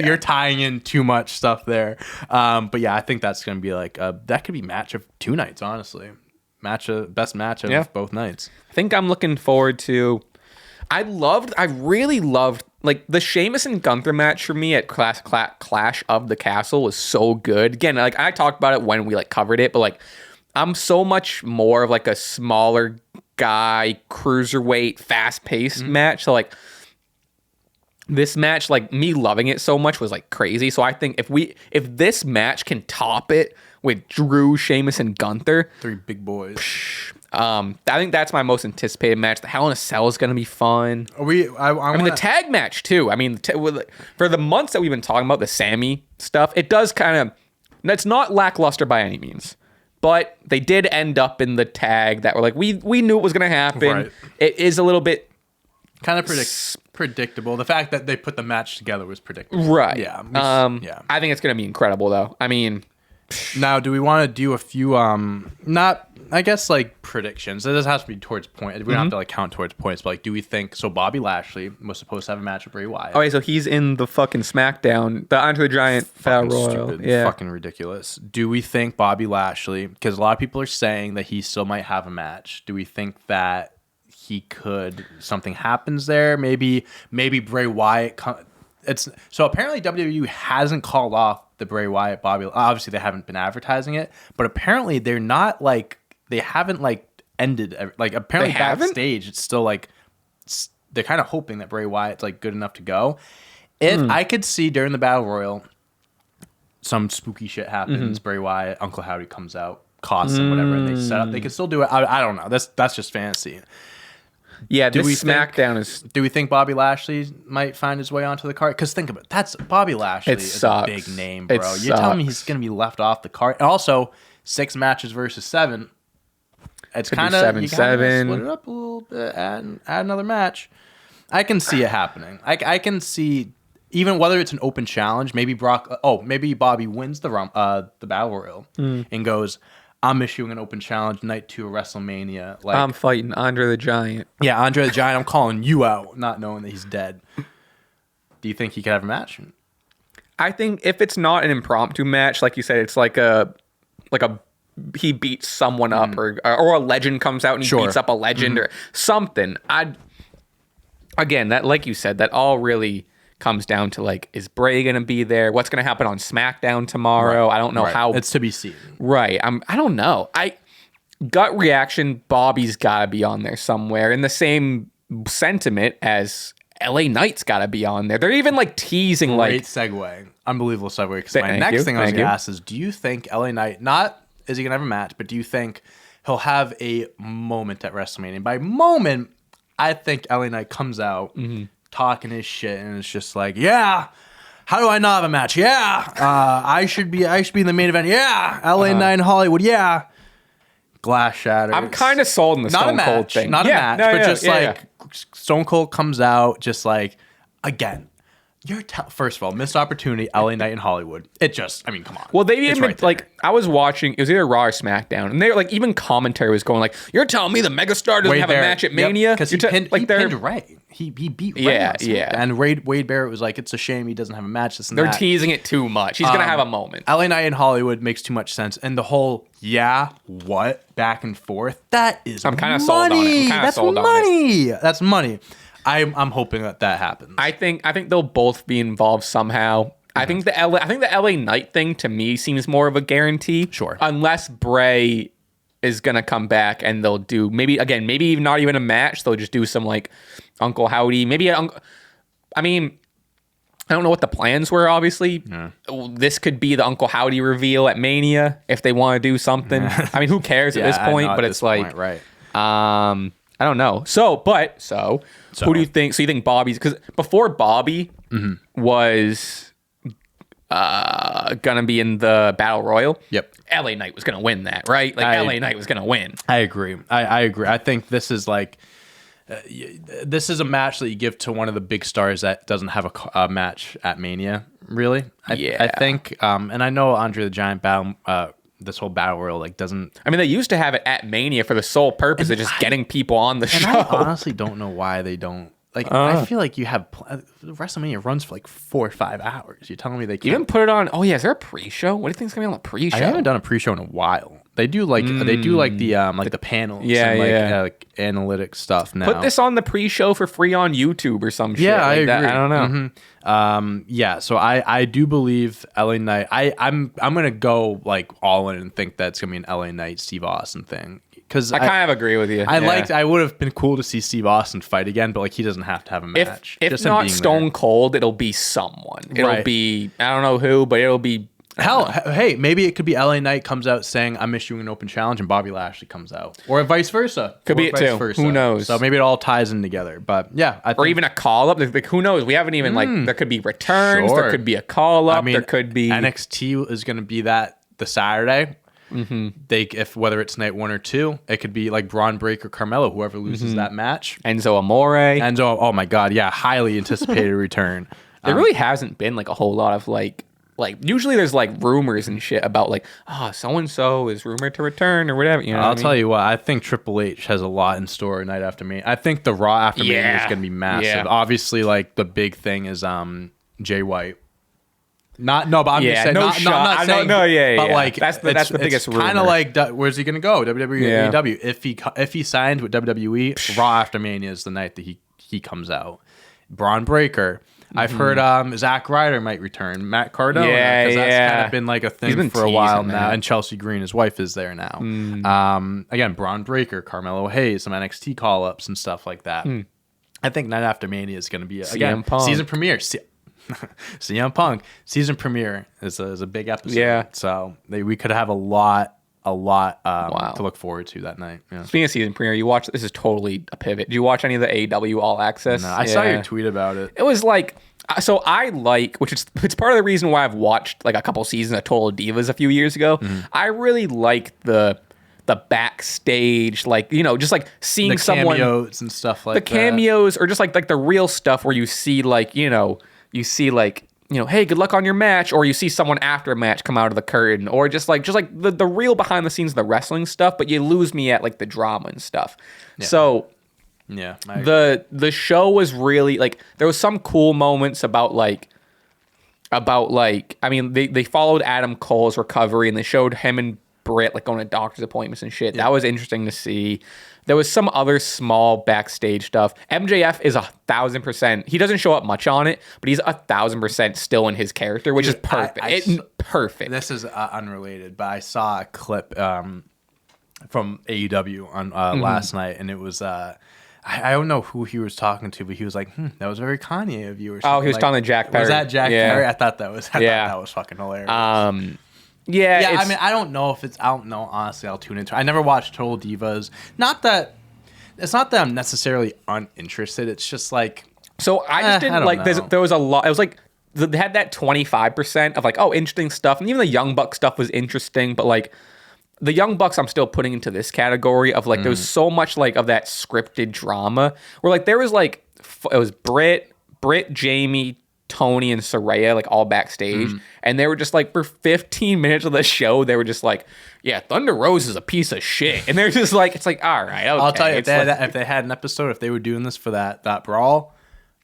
you're tying in too much stuff there. But yeah, I think that's going to be like that could be match of 2 nights, honestly. Best match of both nights. I think I'm looking forward to. I really loved like the Sheamus and Gunther match for me at Clash of the Castle was so good. Again, like I talked about it when we like covered it, but like I'm so much more of like a smaller guy, cruiserweight, fast-paced match. So like this match, like me loving it so much was like crazy. So I think if this match can top it with Drew, Sheamus, and Gunther, 3 big boys. I think that's my most anticipated match. The Hell in a Cell is going to be fun. I mean, the tag match too. I mean, for the months that we've been talking about the Sami stuff, it does kind of. It's not lackluster by any means, but they did end up in the tag that were like we knew it was going to happen. Right. It is a little bit kind of predictable. The fact that they put the match together was predictable. Right. Yeah. I think it's going to be incredible though. I mean, now do we want to do a few not I guess like predictions? It doesn't have to be towards points. We don't have to like count towards points, but like do we think so Bobby Lashley was supposed to have a match with Bray Wyatt. Okay, so he's in the fucking SmackDown, the Andre the Giant Battle Royal. Stupid, yeah. Fucking ridiculous. Do we think Bobby Lashley, because a lot of people are saying that he still might have a match. Do we think that he could, something happens there? Maybe Bray Wyatt so apparently WWE hasn't called off the Bray Wyatt Bobby. Obviously they haven't been advertising it, but apparently they're not like they haven't like ended like apparently backstage it's still like they're kind of hoping that Bray Wyatt's like good enough to go. I could see during the Battle Royal some spooky shit happens. Bray Wyatt, Uncle Howdy comes out, costs him whatever, and they set up. They could still do it. I don't know. That's just fantasy. Yeah, SmackDown is. Do we think Bobby Lashley might find his way onto the card? Because think about it, that's Bobby Lashley is a big name, bro. You're telling me he's going to be left off the card? And also, 6 matches versus 7. It's kind of 7-7. Split it up a little bit, add another match. I can see it happening. I can see even whether it's an open challenge. Maybe maybe Bobby wins the Battle Royal and goes, I'm issuing an open challenge night 2 of WrestleMania. Like, I'm fighting Andre the Giant. Yeah, Andre the Giant. I'm calling you out, not knowing that he's dead. Do you think he could have a match? I think if it's not an impromptu match, like you said, it's like a he beats someone up or a legend comes out and he beats up a legend or something. Again, that like you said, that all really comes down to like, is Bray gonna be there? What's gonna happen on SmackDown tomorrow? I don't know how. It's to be seen. Right. I don't know. Gut reaction, Bobby's gotta be on there somewhere. In the same sentiment as LA Knight's gotta be on there. They're even like teasing Great segue. Unbelievable segue. Because my next thing I was gonna ask is, do you think LA Knight, not is he gonna have a match, but do you think he'll have a moment at WrestleMania. By moment, I think LA Knight comes out talking his shit, and it's just like, yeah, how do I not have a match? Yeah, I should be in the main event. Yeah, LA Knight in Hollywood. Yeah, glass shatters. I'm kind of sold on the Stone Cold thing. Not a match, but just Stone Cold comes out, just like, again. First of all, missed opportunity, LA Knight in Hollywood. Come on. Well, they even I was watching. It was either Raw or SmackDown, and they're like, even commentary was going like, "You're telling me the megastar doesn't have a match at Mania?" Because he pinned Ray. He beat Ray. Yeah. And Wade Barrett was like, "It's a shame he doesn't have a match." They're teasing it too much. He's gonna have a moment. LA Knight in Hollywood makes too much sense, and the whole what back and forth. That is I'm kind of sold on it. That's money. That's money. I'm hoping that happens. I think they'll both be involved somehow. I think the LA Knight thing to me seems more of a guarantee. Sure. Unless Bray is gonna come back and they'll do maybe not even a match. They'll just do some like Uncle Howdy. I don't know what the plans were. Obviously, this could be the Uncle Howdy reveal at Mania if they want to do something. I mean, who cares at this point? But it's like, right. I don't know. So who do you think? So you think Bobby's, because before Bobby was gonna be in the Battle Royal. Yep. LA Knight was gonna win that, right? LA Knight was gonna win. I agree. I agree. I think this is like this is a match that you give to one of the big stars that doesn't have a match at Mania. Really, I think. And I know Andre the Giant this whole Battle Royal doesn't. I mean, they used to have it at Mania for the sole purpose of just getting people on the show. I honestly don't know why they don't. I feel like you have WrestleMania runs for 4 or 5 hours. You're telling me they can't even put it on? Oh yeah, is there a pre-show? What do you think's gonna be on the pre-show? I haven't done a pre-show in a while. They do the panels, and analytic stuff now. Put this on the pre-show for free on YouTube or some shit. Yeah, I agree. That. I don't know. So I do believe LA Knight. I'm gonna go all in and think that's gonna be an LA Knight Steve Austin thing. Because I kind of agree with you. I would have been cool to see Steve Austin fight again, but he doesn't have to have a match. If not Stone Cold, it'll be someone. It'll be, I don't know who, but it'll be. Hell, hey, maybe it could be LA Knight comes out saying, "I'm issuing an open challenge," and Bobby Lashley comes out, or vice versa. Could be it too. Who knows? So maybe it all ties in together. But yeah, or even a call up. Who knows? We haven't even there could be returns. Sure. There could be a call up. There could be NXT is going to be the Saturday. If whether it's night 1 or 2, it could be Braun Breaker, Carmelo, whoever loses that match. Enzo Amore. Oh my God, yeah, highly anticipated return. There really hasn't been a whole lot of usually there's rumors and shit about so and so is rumored to return or whatever. You know, I'll tell you what, I think Triple H has a lot in store night after Mania. I think the Raw after Mania is going to be massive. Yeah. Obviously, the big thing is Jay White. But I'm just saying. Not saying. But that's the biggest rumor. Kind of where's he gonna go? WWE, AEW. If he signs with WWE, Raw after Mania is the night that he comes out. Braun Breaker. I've heard Zack Ryder might return. Matt Cardona. Because that's kind of been a thing for a while now. And Chelsea Green, his wife, is there now. Again, Braun Breaker, Carmelo Hayes, some NXT call ups and stuff like that. I think night after Mania is gonna be season premiere. CM Punk season premiere is a big episode. Yeah, so we could have a lot to look forward to that night. Yeah. Speaking of season premiere, you watch. This is totally a pivot. Did you watch any of the AEW All Access? No, I saw your tweet about it. It was so it's part of the reason why I've watched a couple seasons of Total Divas a few years ago. I really like the backstage, just seeing the someone cameos and stuff the cameos, or just the real stuff where you see hey, good luck on your match, or you see someone after a match come out of the curtain, or just the real behind the scenes of the wrestling stuff, but you lose me at the drama and stuff. Yeah. So yeah, the show was really there was some cool moments about they followed Adam Cole's recovery, and they showed him and Britt going to doctor's appointments and shit. Yeah. That was interesting to see. There was some other small backstage stuff. MJF is 1,000%. He doesn't show up much on it, but he's 1,000% still in his character, which is perfect. Perfect. This is unrelated, but I saw a clip from AEW on last night, and it was I don't know who he was talking to, but he was like, that was very Kanye of you or something. Oh, he was talking to Jack Perry. Was that Jack Perry? I thought that was fucking hilarious. Yeah, I mean, I don't know. Honestly, I'll tune into it. I never watched Total Divas. It's not that I'm necessarily uninterested. It's just like... So I just didn't like... There was a lot... It was like... They had that 25% of like, oh, interesting stuff. And even the Young Bucks stuff was interesting. But like... The Young Bucks I'm still putting into this category of like... There was so much like of that scripted drama. Where like there was like... It was Britt, Jamie... Tony and Saraya like all backstage, and they were just like for 15 minutes of the show they were just like, yeah, Thunder Rose is a piece of shit, and they're just like, it's like, all right, okay. I'll tell you, if they had an episode, if they were doing this for that brawl,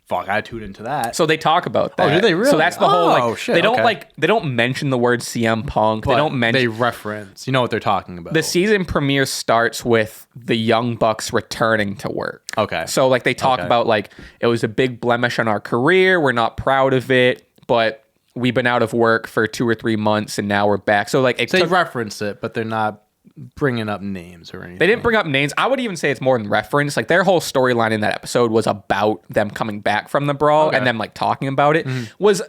fuck, I tuned into that. So they talk about that. Oh, did they really? So that's the whole like, shit, they don't mention the word CM Punk. But they reference. You know what they're talking about. The season premiere starts with the Young Bucks returning to work. Okay. So like they talk about like it was a big blemish on our career. We're not proud of it, but we've been out of work for 2 or 3 months and now we're back. So like they reference it, but they're not bringing up names or anything. They didn't bring up names. I would even say it's more than reference. Like their whole storyline in that episode was about them coming back from the brawl and them like talking about it. Was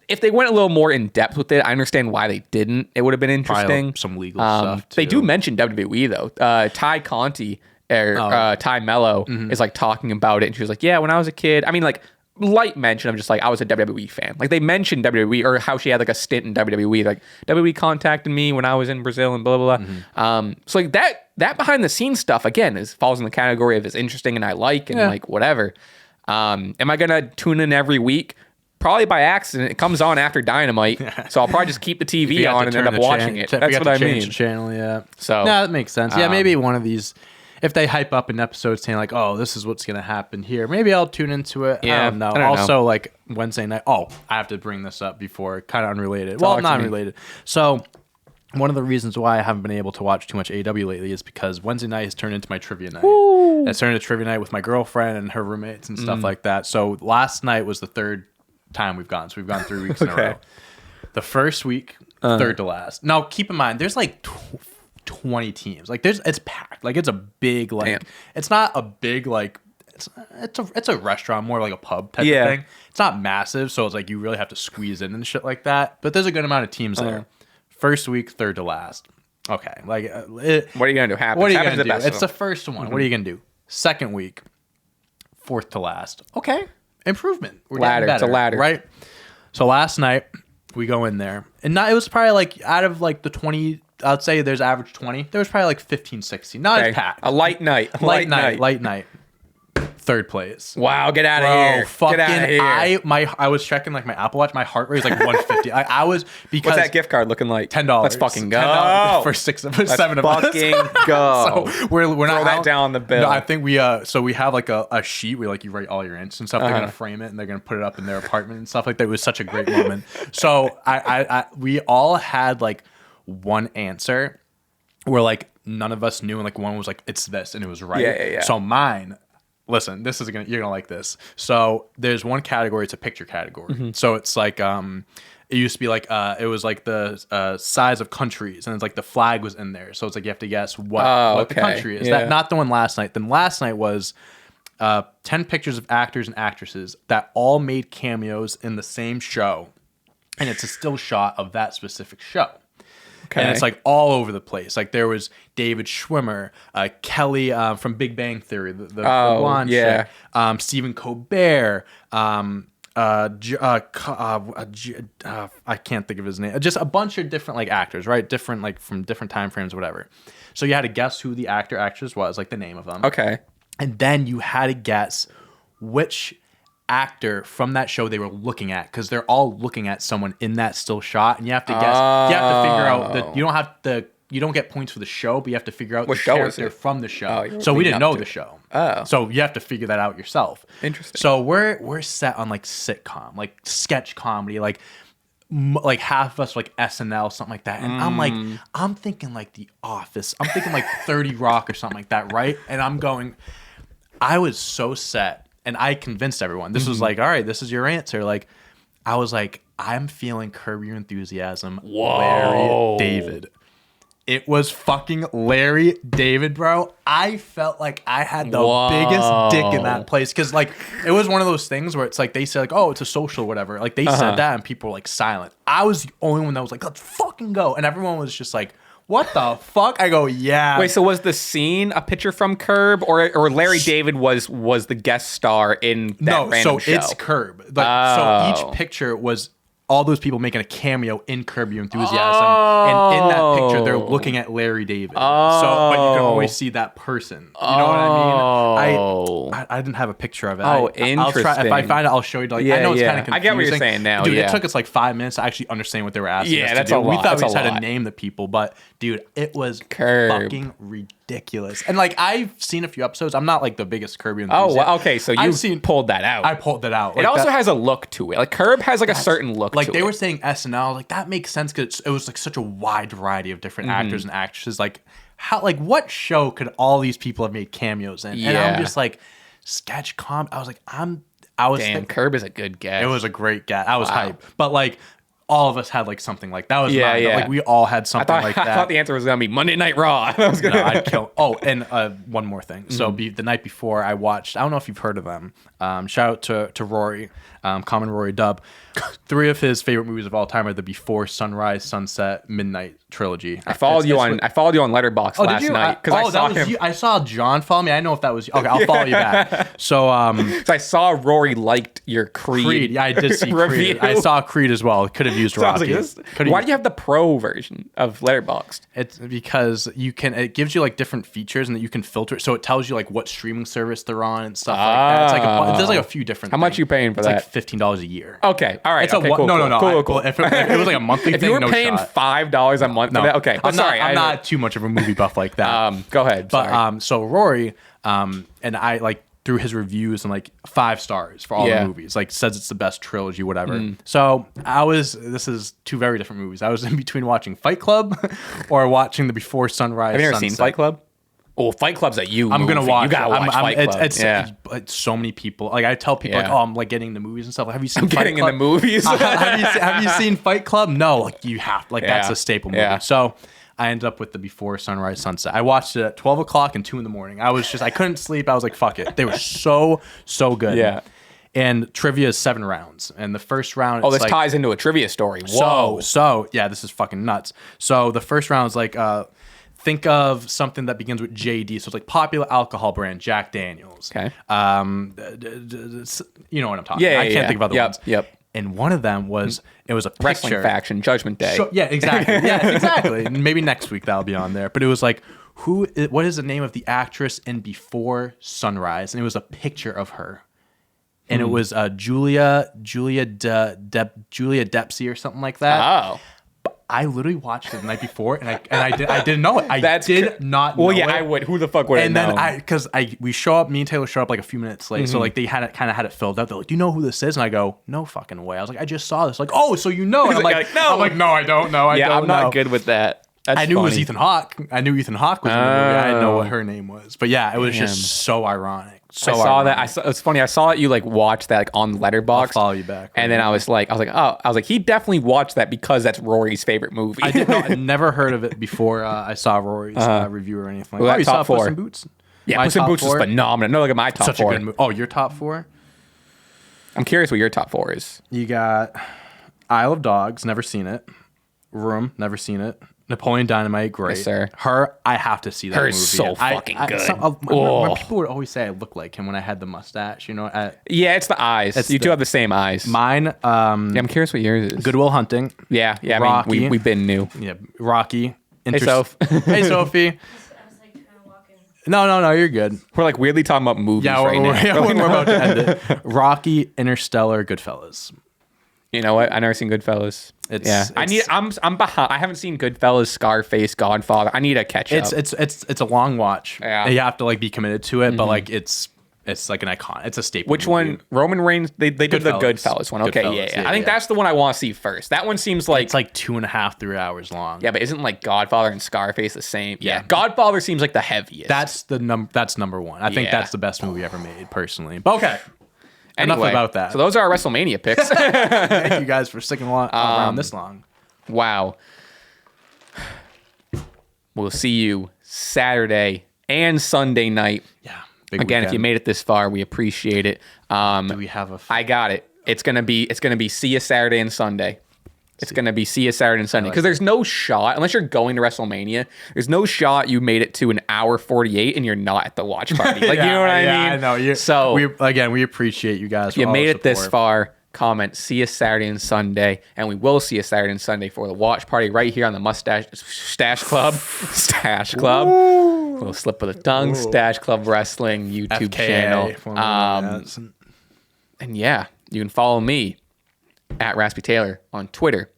if they went a little more in depth with it, I understand why they didn't. It would have been interesting. Probably some legal stuff too. They do mention WWE though. Ty Conti or Ty Mello is like talking about it, and she was like, "Yeah, when I was a kid." I mean, like light mention of just like I was a WWE fan. Like they mentioned WWE or how she had like a stint in WWE. Like WWE contacted me when I was in Brazil and blah blah blah. So like that behind the scenes stuff again falls in the category of is interesting and I like and like whatever. Am I gonna tune in every week? Probably by accident. It comes on after Dynamite, so I'll probably just keep the TV on and end up watching it. That's what I mean. The channel, yeah. So no, that makes sense. Yeah, maybe one of these. If they hype up an episode saying like, "Oh, this is what's gonna happen here," maybe I'll tune into it. Yeah, I don't know. Also, like Wednesday night. Oh, I have to bring this up before. Kind of unrelated. Well, not unrelated. So, one of the reasons why I haven't been able to watch too much AEW lately is because Wednesday night has turned into my trivia night. And it's turned into trivia night with my girlfriend and her roommates and stuff like that. So last night was the third time we've gone. So we've gone 3 weeks in a row. The first week, third to last. Now, keep in mind, there's like 20 teams. Like it's packed. Like it's a big it's not a big like it's a restaurant, more like a pub type of thing. It's not massive, so it's like you really have to squeeze in and shit like that. But there's a good amount of teams there. First week, third to last. Okay, like what are you gonna do? What are you gonna do? It's the first one. What are you gonna do? Second week, fourth to last. Okay, improvement. We're ladder. Better, it's a ladder, right? So last night we go in there, and it was probably like out of like the 20. I'd say there's average 20. There was probably like 15, 16. Not as packed. A light night. Light night. Third place. Wow, get out of here. Fucking get out of here. I was checking like my Apple Watch. My heart rate was like 150. I was because what's that gift card looking like? $10. Let's fucking go. For 7 of us. Fucking go. So we're not throw that down on the bill. No, I think we have like a sheet where like you write all your answers and stuff. They're gonna frame it and they're gonna put it up in their apartment and stuff like that. It was such a great moment. So we all had like one answer where like none of us knew, and like one was like it's this and it was right. Yeah. So mine. Listen, you're gonna like this. So there's one category, it's a picture category. So it's like it used to be like it was like the size of countries, and it's like the flag was in there. So it's like you have to guess what the country is. That not the one last night. Then last night was 10 pictures of actors and actresses that all made cameos in the same show, and it's a still shot of that specific show. Okay. And it's like all over the place. Like there was David Schwimmer, Kelly from Big Bang Theory, the blonde chick, Stephen Colbert, I can't think of his name. Just a bunch of different like actors, right? Different like from different time frames, whatever. So you had to guess who the actor actress was, like the name of them. Okay. And then you had to guess which actor from that show they were looking at, because they're all looking at someone in that still shot, and you have to guess. You have to figure out that you don't get points for the show, but you have to figure out what the show character from the show. So we didn't know the show. So you have to figure that out yourself. Interesting. So we're set on like sitcom, like sketch comedy, like half of us like SNL, something like that. And I'm thinking like The Office. I'm thinking like 30 Rock or something like that, right? And I was so set. And I convinced everyone. This was like, all right, this is your answer. Like, I was like, I'm feeling Curb Your Enthusiasm. Whoa. Larry David. It was fucking Larry David, bro. I felt like I had the biggest dick in that place. Because, like, it was one of those things where it's like, they said, like, oh, it's a social or whatever. Like, they said that and people were, like, silent. I was the only one that was like, let's fucking go. And everyone was just like, what the fuck? I go, yeah. Wait, so was the scene a picture from Curb, or Larry David was the guest star in that random show? No, so it's Curb. Like, so each picture was all those people making a cameo in Curb Your Enthusiasm. And in that picture, they're looking at Larry David. But you can always see that person. You know what I mean? I didn't have a picture of it. Interesting. I'll try, if I find it, I'll show you. Like, I know it's kind of confusing. I get what you're saying now. Dude, it took us like 5 minutes to actually understand what they were asking us to that's do. a lot. We thought we just had to name the people, but dude, it was Curb. fucking ridiculous. And like, I've seen a few episodes. I'm not like the biggest Curb Your Enthusiast. Oh, well, okay. So you pulled that out. I pulled that out. It also has a look to it. Like, Curb has like a certain look to it. Like, they were saying SNL, like, that makes sense because it was like such a wide variety of different actors and actresses. Like, how, like, what show could all these people have made cameos in? And I'm just like, sketch comp. I was like, Curb is a good guess. It was a great guess. I was hyped. But like, all of us had like something like that. Was mine. Like, we all had something like that. I thought the answer was gonna be Monday Night Raw. I was gonna. No, I'd kill. Oh, and one more thing. So the night before, I watched. I don't know if you've heard of them. Shout out to Rory, Common Rory Dub. 3 of his favorite movies of all time are the Before Sunrise, Sunset, Midnight trilogy. I followed you on Letterboxd last night because I saw John follow me. I know if that was you. Okay, I'll follow you back. So I saw Rory liked your Creed. Yeah, I did see Creed. I saw Creed as well. Could have used Rocky. Why do you have the pro version of Letterboxd? It's because it gives you like different features and that you can filter it. So it tells you like what streaming service they're on and stuff like that. It's like it does like a few different things. How much are you paying for that? It's like $15 a year. Okay. All right. It's okay, cool. No. Cool. If it was like a monthly if thing, you were paying $5 a month for that, okay. I'm not too much of a movie buff like that. Go ahead. But so Rory, and I like through his reviews and like 5 stars for all the movies, like says it's the best trilogy, whatever. So this is 2 very different movies. I was in between watching Fight Club or watching the Before Sunrise. Have you ever seen Fight Club? Oh, Fight Club's a you. I'm gonna watch. You gotta watch Fight Club. It's so many people. Like, I tell people, like, oh, I'm like getting into movies and stuff. Like, have you seen? Getting into movies. have you seen Fight Club? No. Like, you have. Like, that's a staple movie. Yeah. So I ended up with the Before Sunrise, Sunset. I watched it at 12 o'clock and 2 in the morning. I couldn't sleep. I was like, fuck it. They were so good. Yeah. And trivia is 7 rounds. And the first round, this like, ties into a trivia story. Whoa. So yeah, this is fucking nuts. So the first round is like, think of something that begins with JD. So it's like popular alcohol brand, Jack Daniels. Okay. You know what I'm talking about. I can't think of other ones. Yep. And one of them was, it was a picture. Wrestling Faction, Judgment Day. Yeah, exactly. Yeah, exactly. Maybe next week that'll be on there. But it was like, what is the name of the actress in Before Sunrise? And it was a picture of her. And it was Julia Dempsey or something like that. Oh. I literally watched it the night before, and I didn't know it. I did not know it. Well, yeah, I would. Who the fuck would I know? And then we show up, me and Taylor show up like a few minutes late, so like they had it filled out. They're like, "Do you know who this is?" And I go, "No fucking way." I was like, "I just saw this." Like, "Oh, so you know?" And I'm like, "No." I'm like, "No, I don't know. I'm not good with that." That's I knew funny. it was Ethan Hawke. I knew Ethan Hawke was in the movie. I didn't know what her name was. But yeah, it was just so ironic. I saw that. It's funny. I saw that you like watched that like on Letterboxd. I'll follow you back. And then I was like, he definitely watched that because that's Rory's favorite movie. I didn't know. I never heard of it before I saw Rory's review or anything. Well, you saw top 4. Puss in Boots? Yeah, Puss in Boots was phenomenal. No, look at my top 4. Such a good movie. Oh, your top 4? I'm curious what your top 4 is. You got Isle of Dogs, never seen it. Room, never seen it. Napoleon Dynamite, great. Yes, sir. Her, I have to see that movie. Her is so fucking good. When people would always say I look like him when I had the mustache, you know. Yeah, it's the eyes. You 2 have the same eyes. Mine. I'm curious what yours is. Good Will Hunting. Yeah. Rocky. I mean, we've been new. Yeah, Rocky. Hey, Soph. Hey, Sophie. No, you're good. We're like weirdly talking about movies right now. Yeah, we're about to end it. Rocky, Interstellar, Goodfellas. You know what? I've never seen Goodfellas. I'm behind. I haven't seen Goodfellas, Scarface, Godfather. I need to catch up. It's a long watch. Yeah. You have to like be committed to it, but like it's like an icon. It's a staple. Which movie. one? Roman Reigns. They did the Goodfellas one. Okay, yeah. I think that's the one I want to see first. That one seems like it's like 2.5, 3 hours long. Yeah, but isn't like Godfather and Scarface the same? Yeah. Godfather seems like the heaviest. That's number 1. I think that's the best movie ever made, personally. But okay. Anyway, enough about that. So those are our WrestleMania picks. Thank you guys for sticking around this long. Wow. We'll see you Saturday and Sunday night. Yeah. Again, if you made it this far, we appreciate it. Do we have a? I got it. It's gonna be see you Saturday and Sunday. It's going to be see you Saturday and Sunday. Because there's no shot, unless you're going to WrestleMania, there's no shot you made it to an hour 48 and you're not at the watch party. Like, you know what I mean? I know. So, we appreciate you guys. If you made it this far, comment, see you Saturday and Sunday. And we will see you Saturday and Sunday for the watch party right here on the Stache Club. Stache Club. Ooh. Little slip of the tongue. Ooh. Stache Club Wrestling YouTube channel. And yeah, you can follow me at Raspy Taylor on Twitter,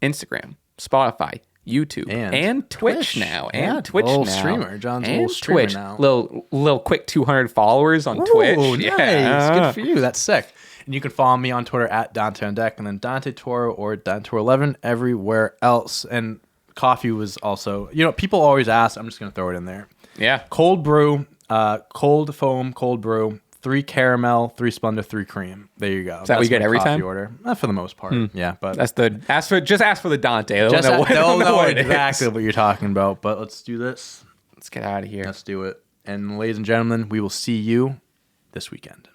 Instagram, Spotify, YouTube, and Twitch now. And Twitch now. Streamer. John's a and little streamer Twitch. now. Little quick 200 followers on Twitch. Nice. Yeah. Good for you. That's sick. And you can follow me on Twitter at Dante on Deck, and then Dante Toro or Dante Toro 11 everywhere else. And coffee was also, people always ask. I'm just going to throw it in there. Yeah. Cold brew, cold foam, cold brew. 3 caramel, 3 Splenda, 3 cream. There you go. Is that what you get every time? Order. For the most part. Yeah, but that's ask for the Dante. They'll know exactly what you're talking about. But let's do this. Let's get out of here. Let's do it. And ladies and gentlemen, we will see you this weekend.